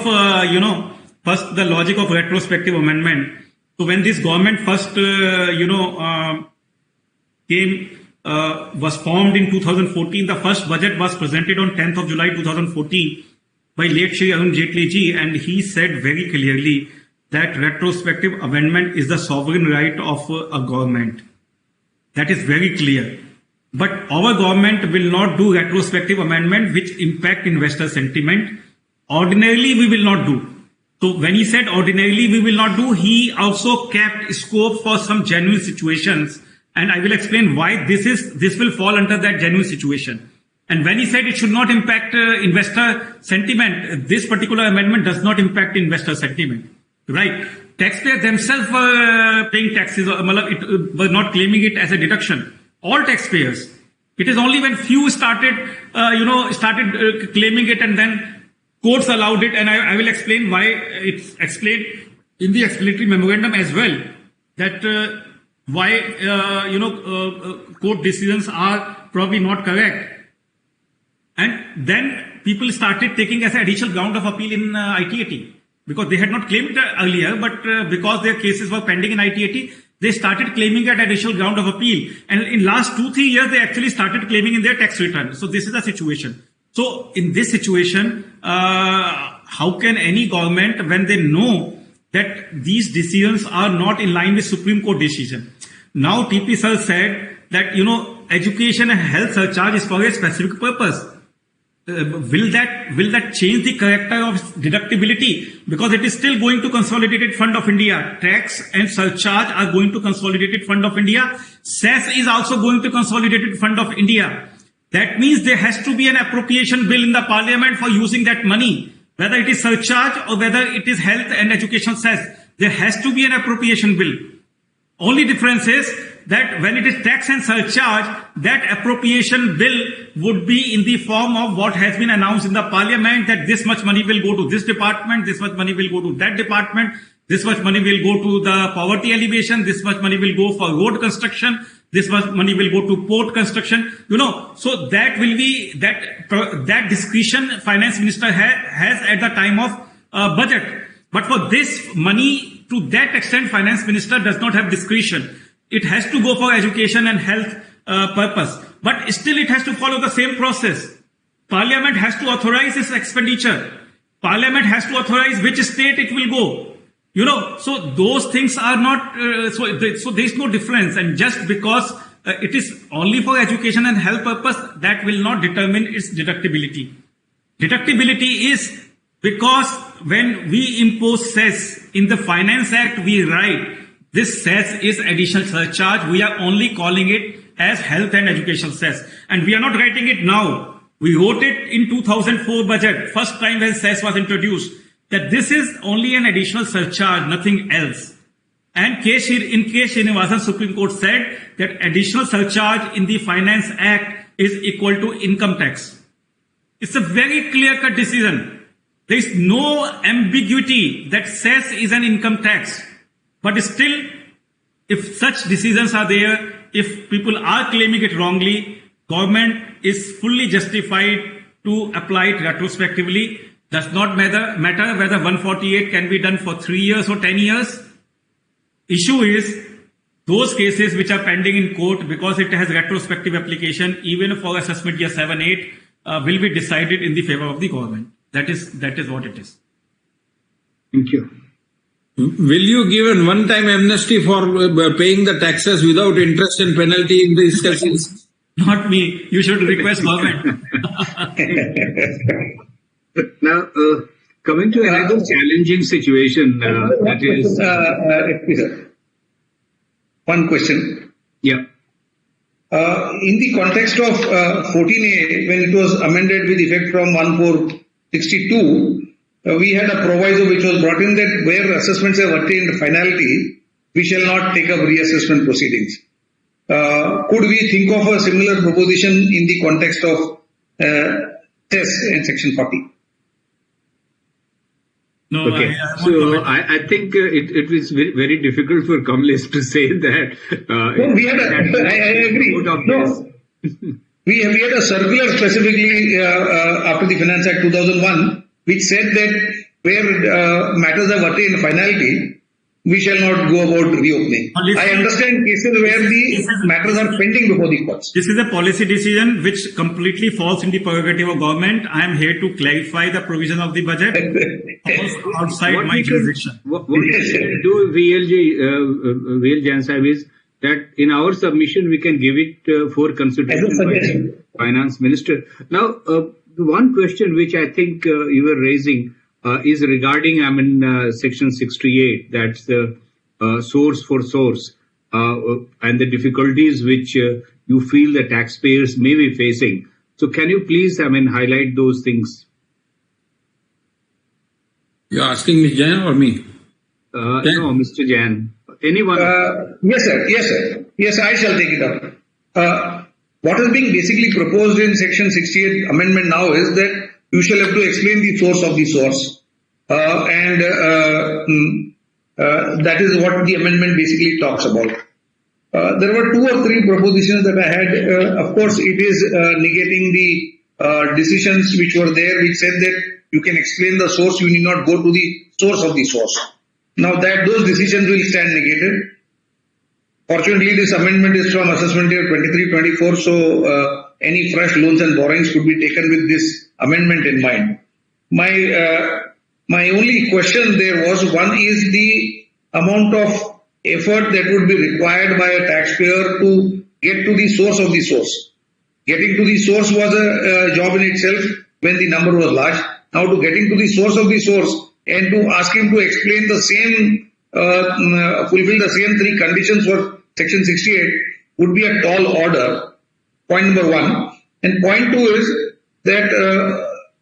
first the logic of retrospective amendment. So when this government first, was formed in 2014, the first budget was presented on 10th of July 2014 by late Shri Arun Jaitley ji, and he said very clearly that retrospective amendment is the sovereign right of a government. That is very clear. But our government will not do retrospective amendment which impact investor sentiment. Ordinarily, we will not do. So when he said ordinarily we will not do, he also kept scope for some genuine situations. And I will explain why this will fall under that genuine situation. And when he said it should not impact investor sentiment, this particular amendment does not impact investor sentiment. Right? Taxpayers themselves were paying taxes, were not claiming it as a deduction. All taxpayers. It is only when few started claiming it, and then courts allowed it. And I will explain why it's explained in the explanatory memorandum as well, that why court decisions are probably not correct. And then people started taking as an additional ground of appeal in ITAT. Because they had not claimed it earlier, but because their cases were pending in ITAT, they started claiming at additional ground of appeal. And in last 2-3 years, they actually started claiming in their tax return. So this is the situation. So in this situation, how can any government, when they know that these decisions are not in line with Supreme Court decision? Now TP sir said that, education and health surcharge is for a specific purpose. Will that change the character of deductibility? Because it is still going to Consolidated Fund of India. Tax and surcharge are going to Consolidated Fund of India. Cess is also going to Consolidated Fund of India. That means there has to be an appropriation bill in the parliament for using that money. Whether it is surcharge or whether it is health and education cess, there has to be an appropriation bill. Only difference is that when it is tax and surcharge, that appropriation bill would be in the form of what has been announced in the parliament, that this much money will go to this department, this much money will go to that department, this much money will go to the poverty alleviation, this much money will go for road construction, this much money will go to port construction, so that will be that discretion finance minister has at the time of budget. But for this money, to that extent, finance minister does not have discretion. It has to go for education and health purpose. But still it has to follow the same process. Parliament has to authorize its expenditure. Parliament has to authorize which state it will go. So those things are not, so there is no difference. And just because it is only for education and health purpose, that will not determine its deductibility. Deductibility is because when we impose cess in the Finance Act, we write this cess is additional surcharge. We are only calling it as health and education cess. And we are not writing it now. We wrote it in 2004 budget, first time when cess was introduced, that this is only an additional surcharge, nothing else. And in K. Srinivasan, Supreme Court said that additional surcharge in the Finance Act is equal to income tax. It's a very clear-cut decision. There is no ambiguity that cess is an income tax. But still, if such decisions are there, if people are claiming it wrongly, government is fully justified to apply it retrospectively. Does not matter whether 148 can be done for 3 years or 10 years. Issue is those cases which are pending in court, because it has retrospective application, even for assessment year 7-8, will be decided in the favor of the government. That is what it is. Thank you. Will you give a one-time amnesty for paying the taxes without interest and penalty in these cases? Not me. You should request government. Now, coming to another challenging situation, that is... one question. Yeah. In the context of 14A, when it was amended with effect from 1462, we had a proviso which was brought in that where assessments have attained finality, we shall not take up reassessment proceedings. Could we think of a similar proposition in the context of Cess in Section 40? No, okay. I think it is very, very difficult for Kamlesh to say that. I agree. No. We had a circular specifically after the Finance Act 2001, which said that where matters have attained finality, we shall not go about reopening. I understand cases where the matters are pending before the courts. This is a policy decision which completely falls in the prerogative of government. I am here to clarify the provision of the budget outside my jurisdiction. What we can do, VL Jain Sahib, is that in our submission we can give it for consideration by the Finance Minister. Now, one question which I think you were raising is regarding, Section 68, that's the source for source, and the difficulties which you feel the taxpayers may be facing. So can you please, highlight those things? You're asking Ms. Jain or me? No, Mr. Jain. Anyone? Yes, sir. Yes, I shall take it up. What is being basically proposed in Section 68 amendment now is that you shall have to explain the source of the source. And that is what the amendment basically talks about. There were 2 or 3 propositions that I had. Of course, it is negating the decisions which were there, which said that you can explain the source, you need not go to the source of the source. Now that those decisions will stand negated. Fortunately, this amendment is from assessment year 23-24, so any fresh loans and borrowings could be taken with this amendment in mind. My only question there was, one is the amount of effort that would be required by a taxpayer to get to the source of the source. Getting to the source was a job in itself when the number was large. Now to getting to the source of the source and to ask him to explain the same, fulfill the same three conditions for section 68 would be a tall order. Point number one. And point two is that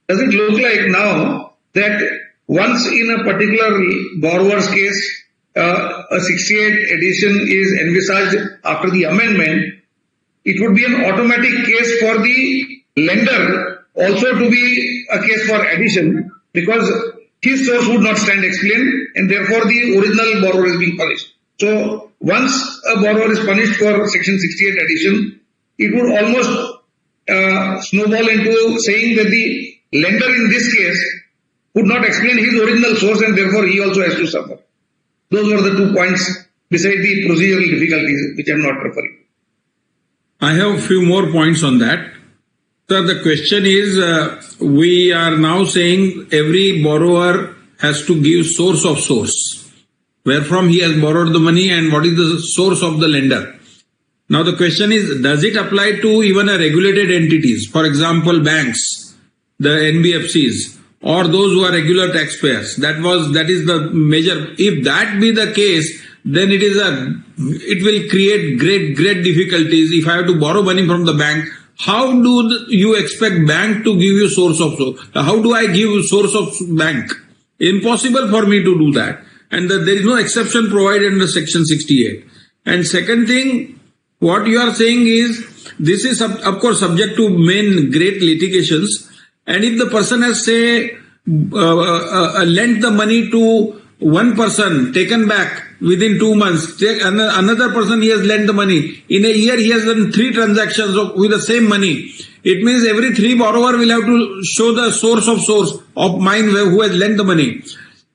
does it look like now that once in a particular borrower's case, a 68 edition is envisaged after the amendment, it would be an automatic case for the lender also to be a case for addition, because his source would not stand explained and therefore the original borrower is being punished. So once a borrower is punished for section 68 addition, it would almost snowball into saying that the lender in this case would not explain his original source and therefore he also has to suffer. Those were the 2 points beside the procedural difficulties which I am not referring to. I have a few more points on that. So the question is, we are now saying every borrower has to give source of source, where from he has borrowed the money and what is the source of the lender. Now the question is, does it apply to even a regulated entities, for example banks, the NBFCs, or those who are regular taxpayers? That is the major. If that be the case, then it will create great difficulties. If I have to borrow money from the bank, how do you expect bank to give you source of source? How do I give source of bank? Impossible for me to do that. And there is no exception provided under section 68. And second thing, what you are saying is, this is of course subject to main great litigations. And if the person has lent the money to one person, taken back within 2 months, another person he has lent the money. In a year he has done 3 transactions with the same money. It means every 3 borrower will have to show the source of mine who has lent the money.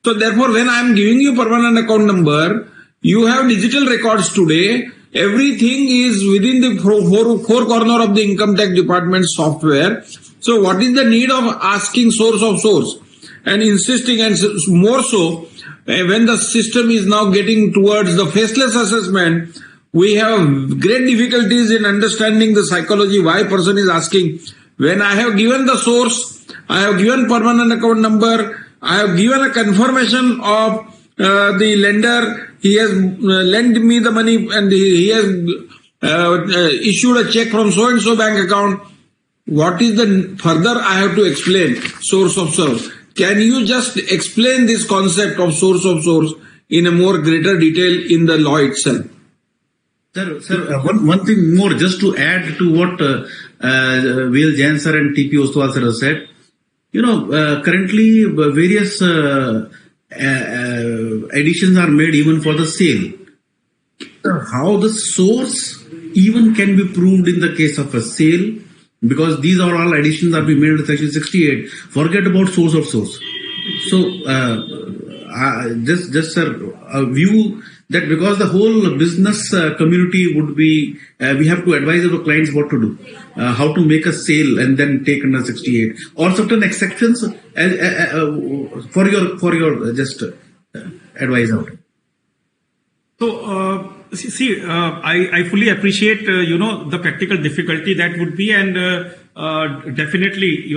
So therefore, when I am giving you permanent account number, you have digital records today. Everything is within the four corner of the income tax department software. So what is the need of asking source of source and insisting, and more so when the system is now getting towards the faceless assessment, we have great difficulties in understanding the psychology why person is asking. When I have given the source, I have given permanent account number, I have given a confirmation of the lender, he has lent me the money and he has issued a check from so and so bank account. What is the further I have to explain source of source? Can you just explain this concept of source in a more greater detail in the law itself? Sir, one thing more just to add to what VL Jain sir and TP Ostwal sir has said. Currently various additions are made even for the sale. How the source even can be proved in the case of a sale, because these are all additions that we made in section 68. Forget about source of source. So just sir, a view that because the whole business community would be, we have to advise our clients what to do, how to make a sale and then take under 68 or certain exceptions for your just advise out. So I fully appreciate the practical difficulty that would be, and definitely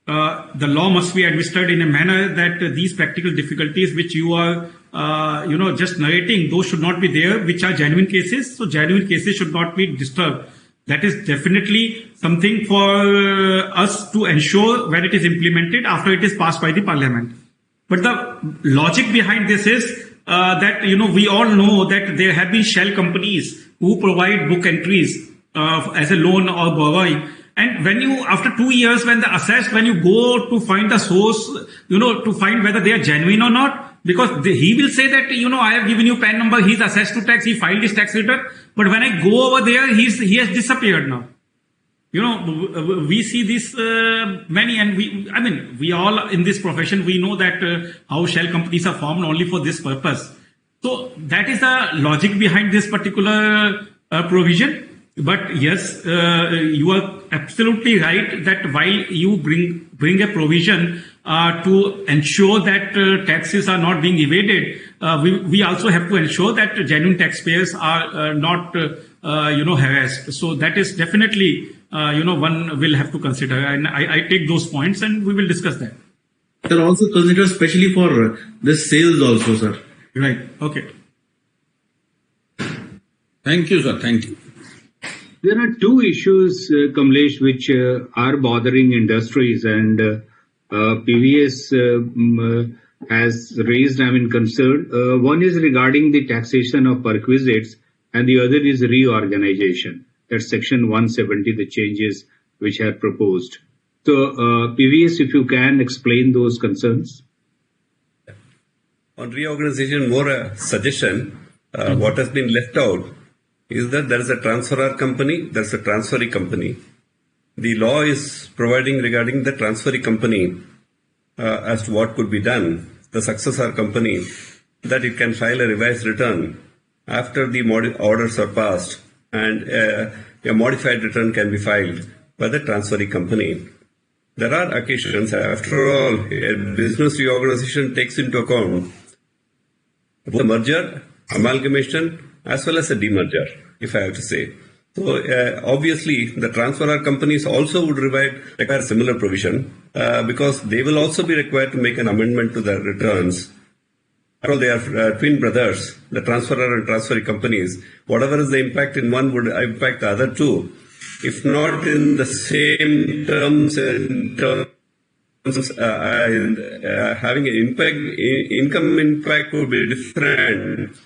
the law must be administered in a manner that these practical difficulties which you are just narrating, those should not be there, which are genuine cases. So genuine cases should not be disturbed. That is definitely something for us to ensure when it is implemented after it is passed by the parliament. But the logic behind this is that we all know that there have been shell companies who provide book entries as a loan or borrowing. And when you, after 2 years, when you go to find the source, to find whether they are genuine or not, because he will say that, I have given you PAN number, he's assessed to tax, he filed his tax return. But when I go over there, he has disappeared now. We see this many, and we all in this profession, we know that how shell companies are formed only for this purpose. So that is the logic behind this particular provision. But yes, you are absolutely right that while you bring a provision to ensure that taxes are not being evaded, we also have to ensure that genuine taxpayers are not harassed. So that is definitely one will have to consider, and I take those points and we will discuss that. Sir, also consider especially for the sales also, sir. Right. Okay. Thank you, sir. Thank you. There are two issues, Kamlesh, which are bothering industries, and PVS has raised, concern. One is regarding the taxation of perquisites, and the other is reorganization. That's section 170, the changes which are proposed. So, PVS, if you can explain those concerns. On reorganization, more a suggestion. What has been left out is that there is a transferor company, there's a transferee company. The law is providing regarding the transferee company as to what could be done. The successor company, that it can file a revised return after the orders are passed, and a modified return can be filed by the transferee company. There are occasions, after all, a business reorganization takes into account the merger, amalgamation, as well as a demerger, if I have to say. So obviously, the transferor companies also would require similar provision because they will also be required to make an amendment to their returns. After all, they are twin brothers, the transferor and transferee companies. Whatever is the impact in one would impact the other two, if not in the same terms. Having an impact, income impact would be different.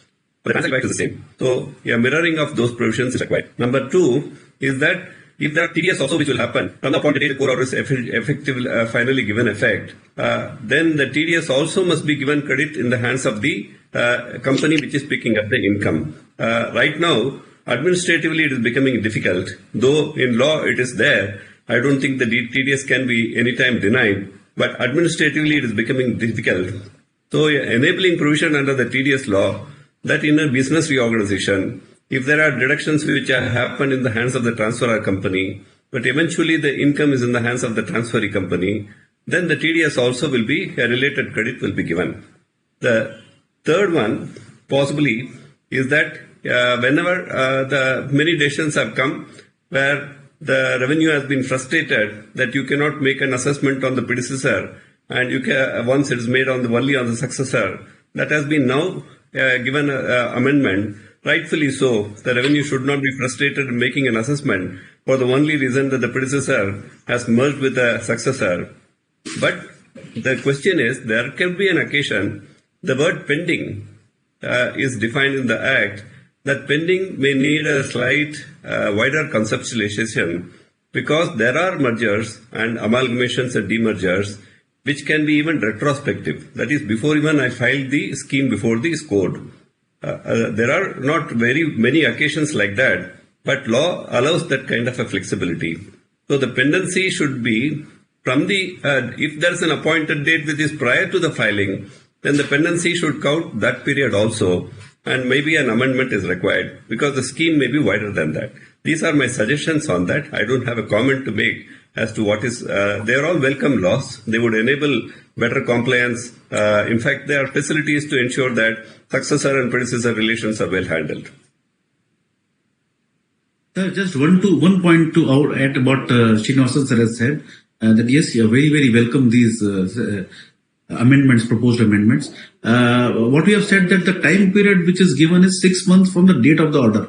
But the impact is the same. So, mirroring of those provisions is required. Number two is that if there are TDS also which will happen from the point the core order is effective, finally given effect, then the TDS also must be given credit in the hands of the company which is picking up the income. Right now, administratively it is becoming difficult. Though in law it is there, I don't think the TDS can be anytime denied. But administratively it is becoming difficult. So, enabling provision under the TDS law that in a business reorganization, if there are deductions which have happened in the hands of the transferor company, but eventually the income is in the hands of the transferee company, then the TDS also will be, a related credit will be given. The third one, possibly, is that whenever the many decisions have come where the revenue has been frustrated, that you cannot make an assessment on the predecessor, and you can, once it is made only on the successor, that has been now given amendment. Rightfully so, the revenue should not be frustrated in making an assessment for the only reason that the predecessor has merged with the successor. But the question is, there can be an occasion, the word pending is defined in the Act, that pending may need a slight wider conceptualization, because there are mergers and amalgamations and demergers which can be even retrospective. That is, before even I filed the scheme before the code. There are not very many occasions like that, but law allows that kind of a flexibility. So the pendency should be from the, if there is an appointed date which is prior to the filing, then the pendency should count that period also, and maybe an amendment is required because the scheme may be wider than that. These are my suggestions on that. I don't have a comment to make as to what is, they are all welcome laws. They would enable better compliance. In fact, there are facilities to ensure that successor and predecessor relations are well handled. Sir, just one point to add about Srinivasan sir has said, that yes, you are very, very welcome these amendments, proposed amendments. What we have said that the time period which is given is 6 months from the date of the order.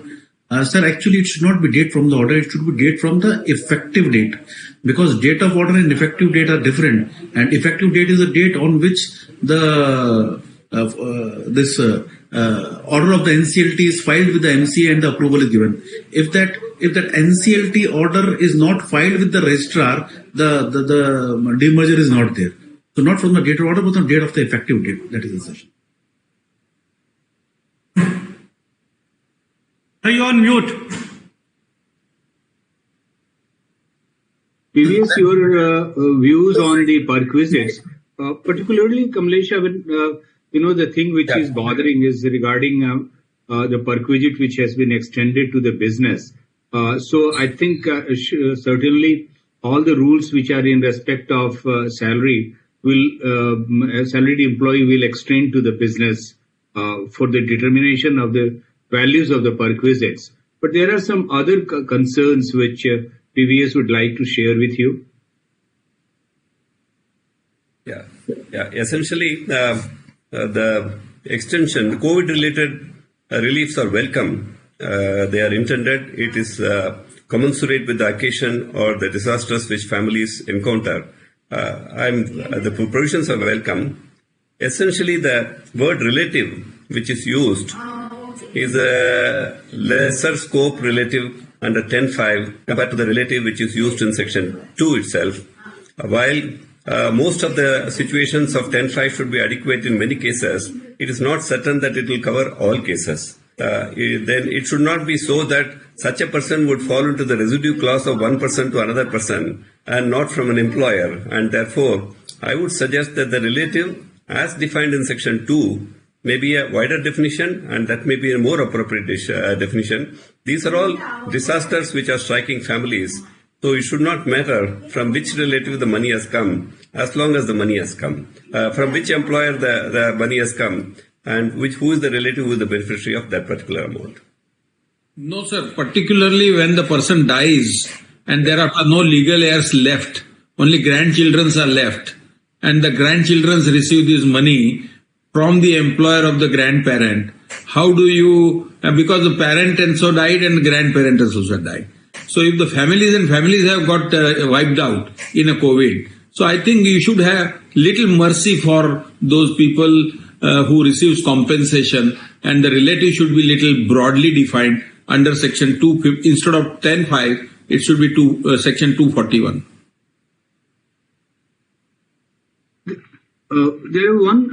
Sir, actually it should not be date from the order, it should be date from the effective date. Because date of order and effective date are different. And effective date is the date on which the order of the NCLT is filed with the MCA and the approval is given. If that NCLT order is not filed with the registrar, the demerger is not there. So not from the date of order, but on the date of the effective date. That is the session. Are you on mute? Previous your views on the perquisites, particularly Kamlesh, the thing which is bothering is regarding the perquisite which has been extended to the business. So I think certainly all the rules which are in respect of salary will salaried employee will extend to the business for the determination of the values of the perquisites. But there are some other concerns which PVS would like to share with you. Yeah. Essentially, the extension, the COVID-related reliefs are welcome. They are intended. It is commensurate with the occasion or the disasters which families encounter. The provisions are welcome. Essentially, the word relative, which is used, is a lesser scope relative under 10.5 compared to the relative which is used in section 2 itself. While most of the situations of 10.5 should be adequate in many cases, it is not certain that it will cover all cases. Then it should not be so that such a person would fall into the residue clause of one person to another person and not from an employer. And therefore, I would suggest that the relative, as defined in section 2, may be a wider definition, and that may be a more appropriate definition. These are all disasters which are striking families. So it should not matter from which relative the money has come, as long as the money has come. From which employer the money has come, and who is the relative who is the beneficiary of that particular amount. No, sir. Particularly when the person dies and there are no legal heirs left, only grandchildren are left, and the grandchildren receive this money from the employer of the grandparent. How do you, because the parent and so died and the grandparent has also died. So if the families have got wiped out in a COVID, so I think you should have little mercy for those people who receives compensation, and the relative should be little broadly defined under section 2, instead of 10.5, it should be section 241. There is one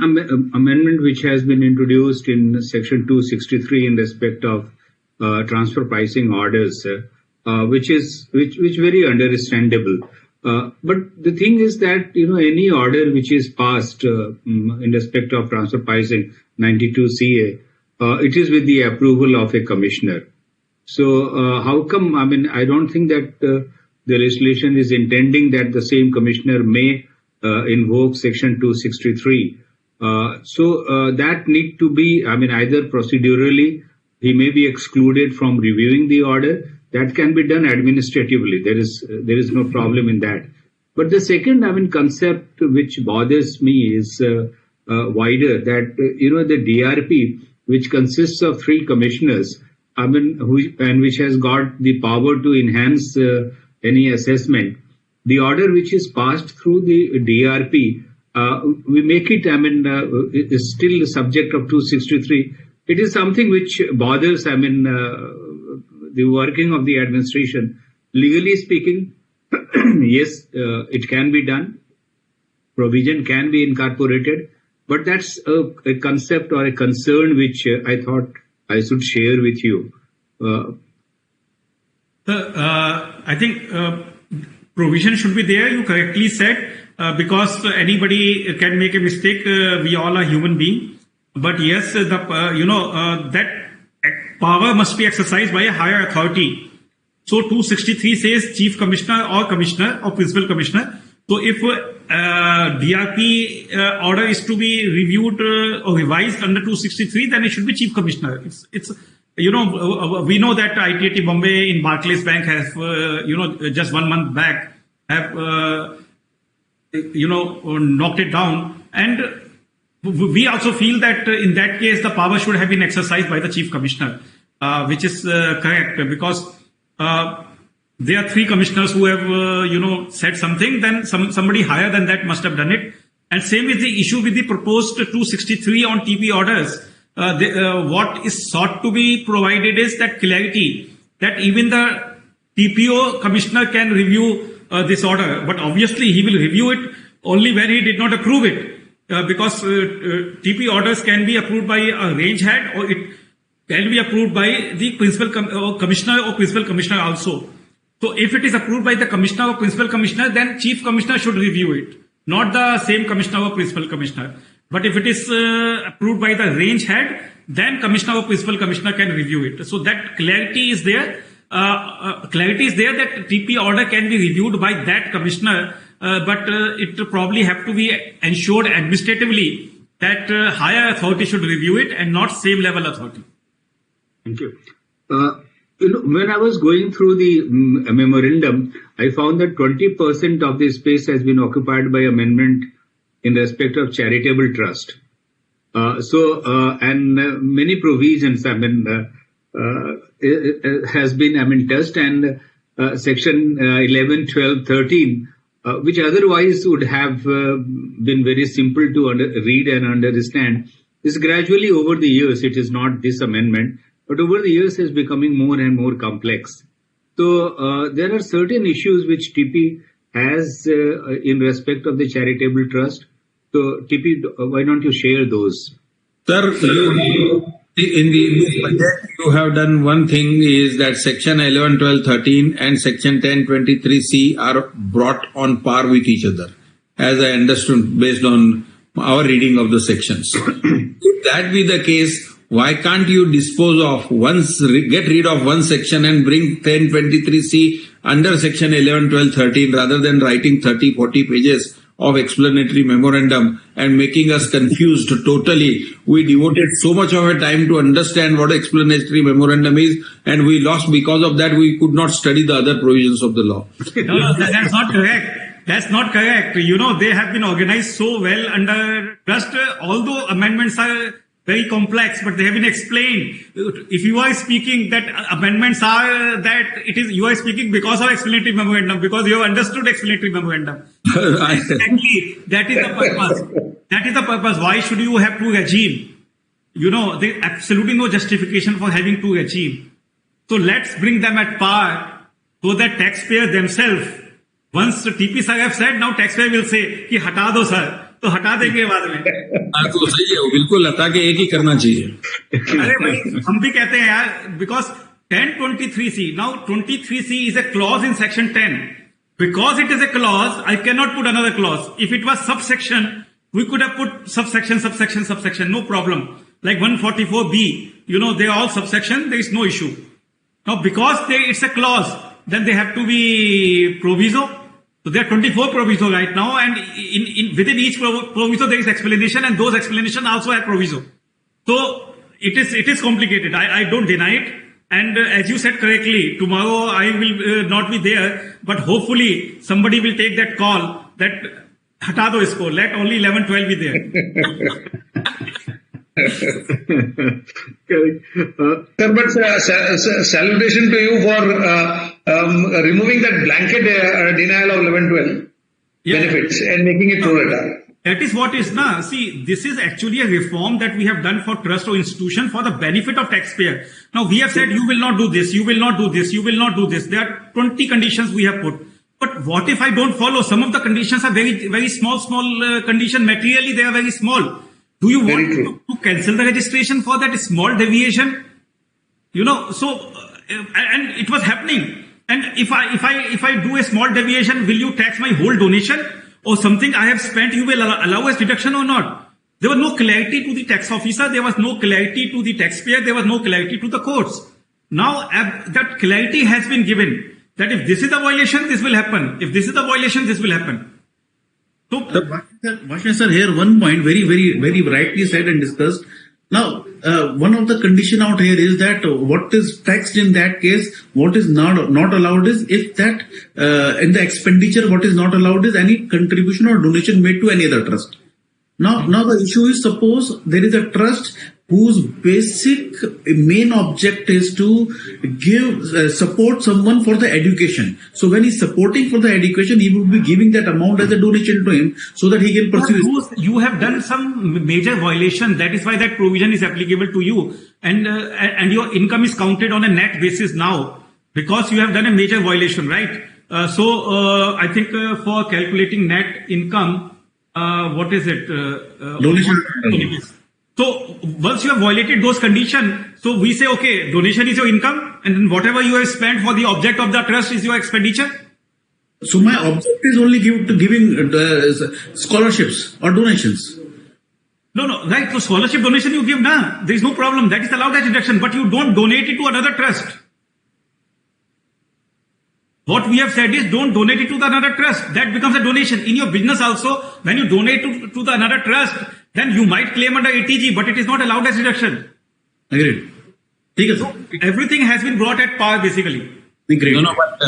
amendment which has been introduced in section 263 in respect of transfer pricing orders, which very understandable. But the thing is that any order which is passed in respect of transfer pricing 92 CA, it is with the approval of a commissioner. So how come? I mean, I don't think that the legislation is intending that the same commissioner may invoke section 263. So that need to be, I mean, either procedurally he may be excluded from reviewing the order. That can be done administratively. There is no problem in that. But the second, I mean, concept which bothers me is wider, that the DRP, which consists of 3 commissioners, I mean, which has got the power to enhance any assessment. The order which is passed through the DRP, we make it, I mean, is still subject of 263. It is something which bothers, I mean, the working of the administration. Legally speaking, yes, it can be done. Provision can be incorporated, but that's a concept or a concern which I thought I should share with you. I think provision should be there. You correctly said, because anybody can make a mistake. We all are human beings. But yes, that power must be exercised by a higher authority. So 263 says chief commissioner or principal commissioner. So if DRP order is to be reviewed or revised under 263, then it should be chief commissioner. It's we know that ITT Bombay in Barclays Bank has just 1 month back have knocked it down, and we also feel that in that case the power should have been exercised by the chief commissioner, which is correct, because there are 3 commissioners who have said something, then somebody higher than that must have done it. And same is the issue with the proposed 263 on TP orders. What is sought to be provided is that clarity that even the TPO commissioner can review this order, but obviously he will review it only when he did not approve it, because TP orders can be approved by a range head, or it can be approved by the principal commissioner or principal commissioner also. So if it is approved by the commissioner or principal commissioner, then chief commissioner should review it, not the same commissioner or principal commissioner. But if it is approved by the range head, then commissioner or principal commissioner can review it. So that clarity is there. Clarity is there that TP order can be reviewed by that commissioner, but it probably have to be ensured administratively that higher authority should review it and not same level authority. Thank you. When I was going through the memorandum, I found that 20% of the space has been occupied by amendment in respect of charitable trust. And many provisions, has been, touched, and section 11, 12, 13, which otherwise would have been very simple to read and understand, is gradually over the years, it is not this amendment, but over the years is becoming more and more complex. So there are certain issues which TP has in respect of the charitable trust. So TP, why don't you share those? Sir, in the budget, you have done one thing is that section 11, 12, 13 and section 10, 23C are brought on par with each other, as I understood based on our reading of the sections. If that be the case, why can't you dispose of get rid of one section and bring 10, 23C under section 11, 12, 13 rather than writing 30, 40 pages of explanatory memorandum and making us confused totally. We devoted so much of our time to understand what explanatory memorandum is, and we lost because of that. We could not study the other provisions of the law. No, that's not correct. That's not correct. They have been organized so well under trust, although amendments are very complex, but they have been explained. If you are speaking that amendments are that you are speaking because of explanatory memorandum, because you have understood explanatory memorandum. Exactly. That is the purpose. That is the purpose. Why should you have two regime? There is absolutely no justification for having two regime. So let's bring them at par so that taxpayers themselves, once the TP sir have said, now taxpayer will say, ki hata do sir. तो हटा देंगे बाद में। तो सही है, बिल्कुल हटा के एक ही करना चाहिए। अरे भाई हम भी कहते हैं यार, because 1023C, now 23C is a clause in section 10. Because it is a clause, I cannot put another clause. If it was subsection, we could have put subsection, no problem. Like 144B, they are all subsection, there is no issue. Now because it's a clause, then they have to be proviso. So there are 24 proviso right now, and within each proviso there is explanation, and those explanation also have proviso. So it is complicated. I don't deny it. And as you said correctly, tomorrow I will not be there, but hopefully somebody will take that call that hata do isko, let only 11, 12 be there. Sir, but salutation to you for removing that blanket denial of 11-12 benefits and making it pro rata. That is what is now. See, this is actually a reform that we have done for trust or institution for the benefit of taxpayer. Now we have said you will not do this, you will not do this, you will not do this. There are 20 conditions we have put. But what if I don't follow? Some of the conditions are very, very small condition. Materially, they are very small. Do you want to cancel the registration for that small deviation? So, and it was happening. And if I do a small deviation, will you tax my whole donation? Or something I have spent, you will allow as deduction or not? There was no clarity to the tax officer. There was no clarity to the taxpayer. There was no clarity to the courts. Now that clarity has been given that if this is a violation, this will happen. If this is a violation, this will happen. So, Bhashna sir, here one point very, very, very rightly said and discussed. Now, one of the condition out here is that what is taxed in that case, what is not allowed is if that in the expenditure, what is not allowed is any contribution or donation made to any other trust. Now the issue is, suppose there is a trust whose basic main object is to give support someone for the education. So when he's supporting for the education, he will be giving that amount as a donation to him so that he can pursue. You have done some major violation. That is why that provision is applicable to you, and your income is counted on a net basis now because you have done a major violation, right? So I think for calculating net income, what is it? Donation. So once you have violated those conditions, so we say, okay, donation is your income, and then whatever you have spent for the object of the trust is your expenditure. So my object is only giving scholarships or donations. No, right. So scholarship donation you give, na, there is no problem. That is allowed as deduction, but you don't donate it to another trust. What we have said is don't donate it to the another trust. That becomes a donation. In your business also, when you donate to the another trust, then you might claim under ATG, but it is not allowed as deduction. Agreed. So everything has been brought at par basically. Great. No, but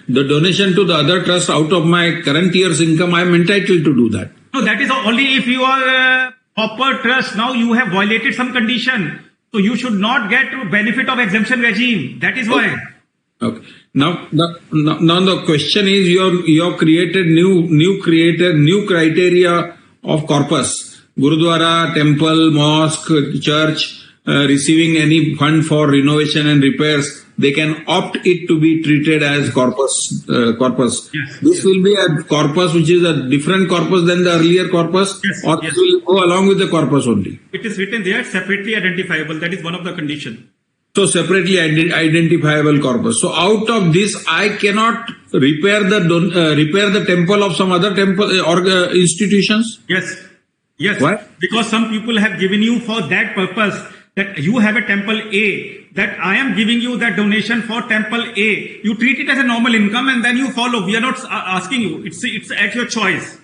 the donation to the other trust out of my current year's income, I am entitled to do that. No, that is only if you are a proper trust. Now you have violated some condition. So you should not get benefit of exemption regime. That is why. Okay. Now the question is you have created new criteria of corpus. Gurudwara, temple, mosque, church receiving any fund for renovation and repairs, they can opt it to be treated as corpus. Yes, This will be a corpus which is a different corpus than the earlier corpus, or this will go along with the corpus only. It is written there, separately identifiable. That is one of the conditions. So separately identifiable corpus. So out of this, I cannot repair the temple of some other temple or institutions. Yes. Why? Because some people have given you for that purpose, that you have a temple A, that I am giving you that donation for temple A. You treat it as a normal income and then you follow. We are not asking you. It's at your choice.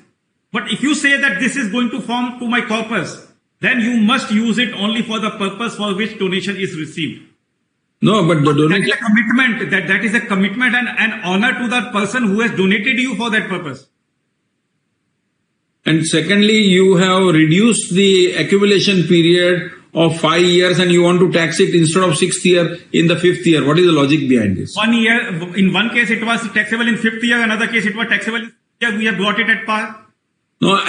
But if you say that this is going to form to my corpus, then you must use it only for the purpose for which donation is received. No, but the donation... That is a commitment. That is a commitment and honor to the person who has donated you for that purpose. And secondly, you have reduced the accumulation period of 5 years and you want to tax it instead of 6th year in the 5th year. What is the logic behind this? 1 year, in one case it was taxable in 5th year, another case it was taxable in 6th year. We have brought it at par. No.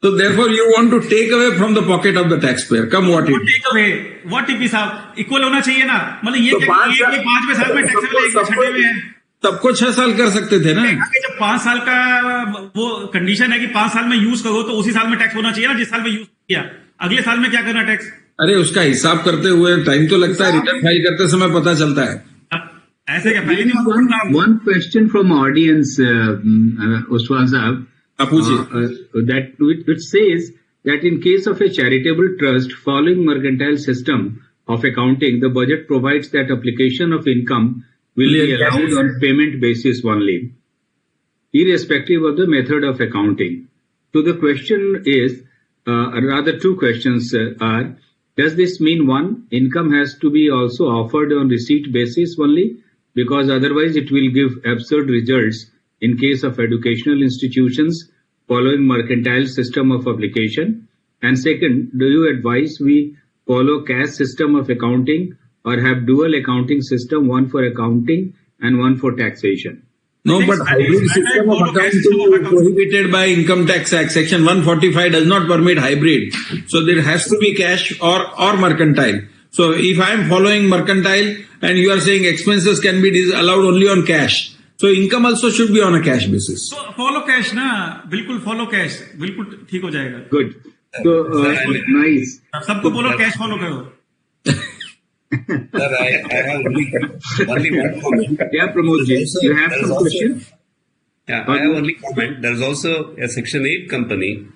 So therefore you want to take away from the pocket of the taxpayer. Come what it. Take away. What if साहब equal होना चाहिए ना? मतलब ये क्या ये 5 साल में taxable एक 6 में है. सबको 6 साल कर सकते थे ना. जब 5 साल का वो कंडीशन है कि 5 साल में यूज करो तो उसी साल में टैक्स होना चाहिए ना जिस साल में यूज किया. अगले साल में क्या करना टैक्स? अरे उसका हिसाब करते हुए टाइम तो लगता है, रिटर्न फाइल करते समय पता चलता है. ऐसे क्या पहले नहीं. One question from audience, Oswal Saab, that which says that in case of a charitable trust following mercantile system of accounting, the budget provides that application of income will be allowed on payment basis only, irrespective of the method of accounting. So the question is, rather two questions are, does this mean one, income has to be also offered on receipt basis only, because otherwise it will give absurd results in case of educational institutions following mercantile system of application? And second, do you advise we follow cash system of accounting or have dual accounting system, one for accounting and one for taxation? No, but hybrid system of accounting is prohibited by Income Tax Act. Section 145 does not permit hybrid. So there has to be cash or mercantile. So if I am following mercantile and you are saying expenses can be allowed only on cash, so income also should be on a cash basis. So follow cash ना, बिल्कुल follow cash, बिल्कुल ठीक हो जाएगा. Good. So nice. सबको बोलो cash follow करो. Sir, I have only one comment. Yeah, Pramod ji, you have some question? Yeah, I have only comment. There is also a Section 8 company,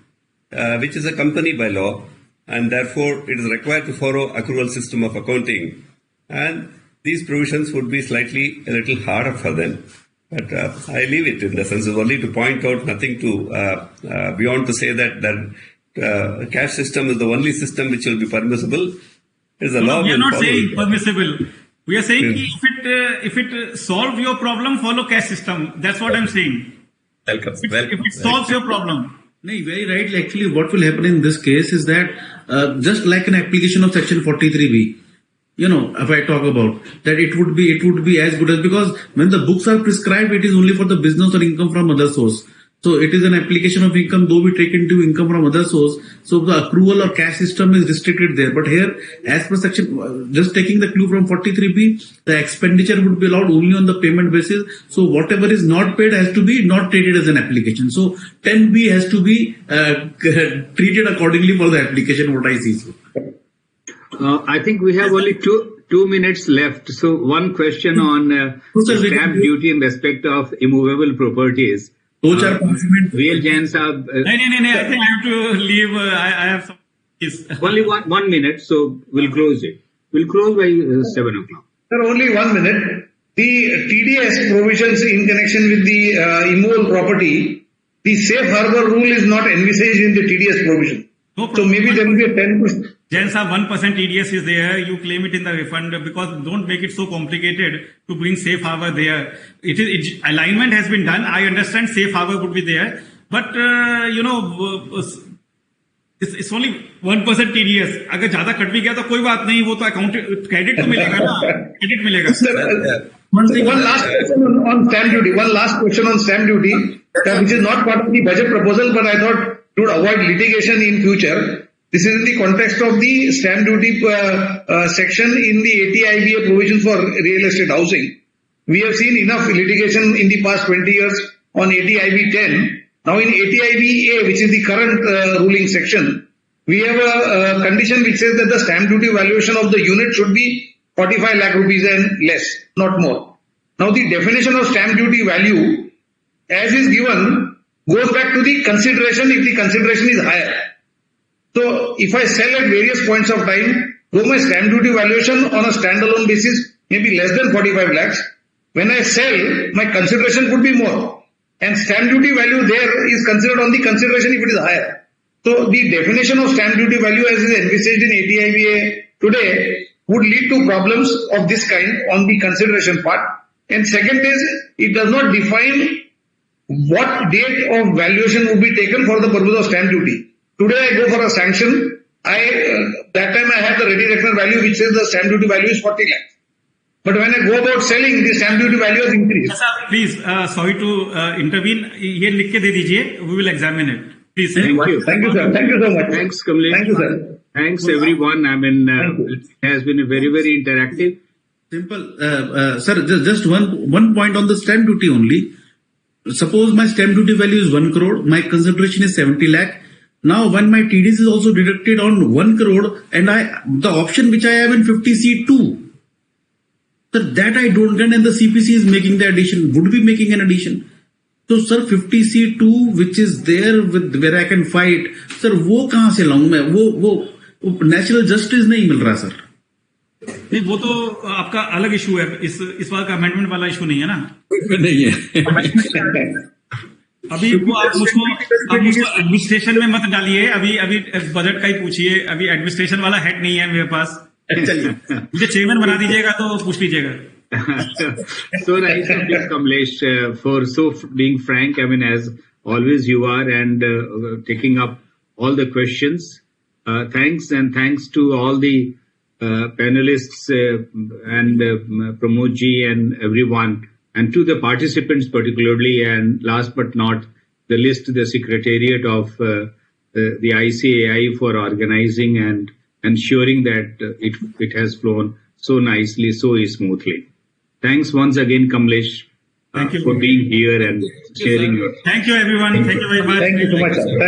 which is a company by law, and therefore it is required to follow accrual system of accounting. And these provisions would be a little harder for them. But I leave it in the sense of only to point out, nothing to beyond to say that cash system is the only system which will be permissible. Is the law. We are not saying permissible. We are saying if it solves your problem, follow cash system. That's what I'm saying. Welcome. If it solves your problem. No, very right. Actually, what will happen in this case is that just like an application of Section 43B, if I talk about that, it would be as good as, because when the books are prescribed, it is only for the business or income from other source. So it is an application of income, though we take into income from other source. So the accrual or cash system is restricted there. But here, as per section, just taking the clue from 43B, the expenditure would be allowed only on the payment basis. So whatever is not paid has to be not treated as an application. So 10B has to be treated accordingly for the application, what I see. I think we have only two minutes left. So one question on stamp duty in respect of immovable properties. VL Jain Saab. No, I think I have to leave. I have some Yes. Only 1 minute, so we'll close it. We'll close by 7 o'clock. Sir, only 1 minute. The TDS provisions in connection with the immovable property, the safe harbor rule is not envisaged in the TDS provision. No So problem. maybe there will be a 10%. Jain sir, 1% TDS is there. You claim it in the refund because don't make it so complicated to bring safe harbor there. Alignment has been done. I understand safe harbor would be there, but it's only 1% TDS. अगर ज़्यादा cut भी गया तो कोई बात नहीं, वो तो अकाउंट क्रेडिट तो मिलेगा ना, क्रेडिट मिलेगा. One last question on stamp duty. One last question on stamp duty, which is not part of the budget proposal, but I thought to avoid litigation in future. This is in the context of the stamp duty section in the ATIBA provisions for real estate housing. We have seen enough litigation in the past 20 years on ATIB 10. Now in ATIB-A, which is the current ruling section, we have a condition which says that the stamp duty valuation of the unit should be 45 lakh rupees and less, not more. Now the definition of stamp duty value, as is given, goes back to the consideration if the consideration is higher. So if I sell at various points of time, though my stamp duty valuation on a standalone basis may be less than 45 lakhs, when I sell, my consideration could be more. And stamp duty value there is considered on the consideration if it is higher. So the definition of stamp duty value as is envisaged in ATIBA today would lead to problems of this kind on the consideration part. And second is, it does not define what date of valuation would be taken for the purpose of stamp duty. Today I go for a sanction. That time I have the ready reckoner value which says the stamp duty value is 40 lakhs. But when I go about selling, the stamp duty value has increased. Please, sorry to intervene. ये लिख के दे दीजिए. We will examine it. Please. Thank you. Thank you, sir. Thank you so much. Thanks, Kamlesh. Thank you, sir. Thanks, everyone. I mean, it has been very, very interactive. Simple. Sir, just one point on the stamp duty only. Suppose my stamp duty value is 1 crore, my consideration is 70 lakh. Now, when my TDS is also deducted on 1 crore, and the option which I have in 50C2, so that I don't get, and the CPC is making the addition, would be making an addition. So, sir, 50C2, which is there with where I can fight, sir, वो कहाँ से लाऊं मैं? वो natural justice नहीं मिल रहा, sir. नहीं, वो तो आपका अलग इशू है. इस बार का अमेंडमेंट वाला इशू नहीं है ना? नहीं है. अभी वो आप मुझको एडमिनिस्ट्रेशन में मत डालिए. अभी बजट का ही पूछिए. अभी एडमिनिस्ट्रेशन वाला हेड नहीं है मेरे पास. मुझे चेयरमैन बना दीजिएगा तो पूछ लीजिएगा. So nice of you, Kamlesh, for being frank. I mean, as always you are, and taking up all the questions. Thanks, and thanks to all the panelists and Pramod ji and everyone, and to the participants particularly, and last but not the least, the Secretariat of the ICAI for organizing and ensuring that it has flown so nicely, so smoothly. Thanks once again, Kamlesh, Thank you for being here and sharing your. Thank you, everyone. Thank you very much. Thank you so much, sir.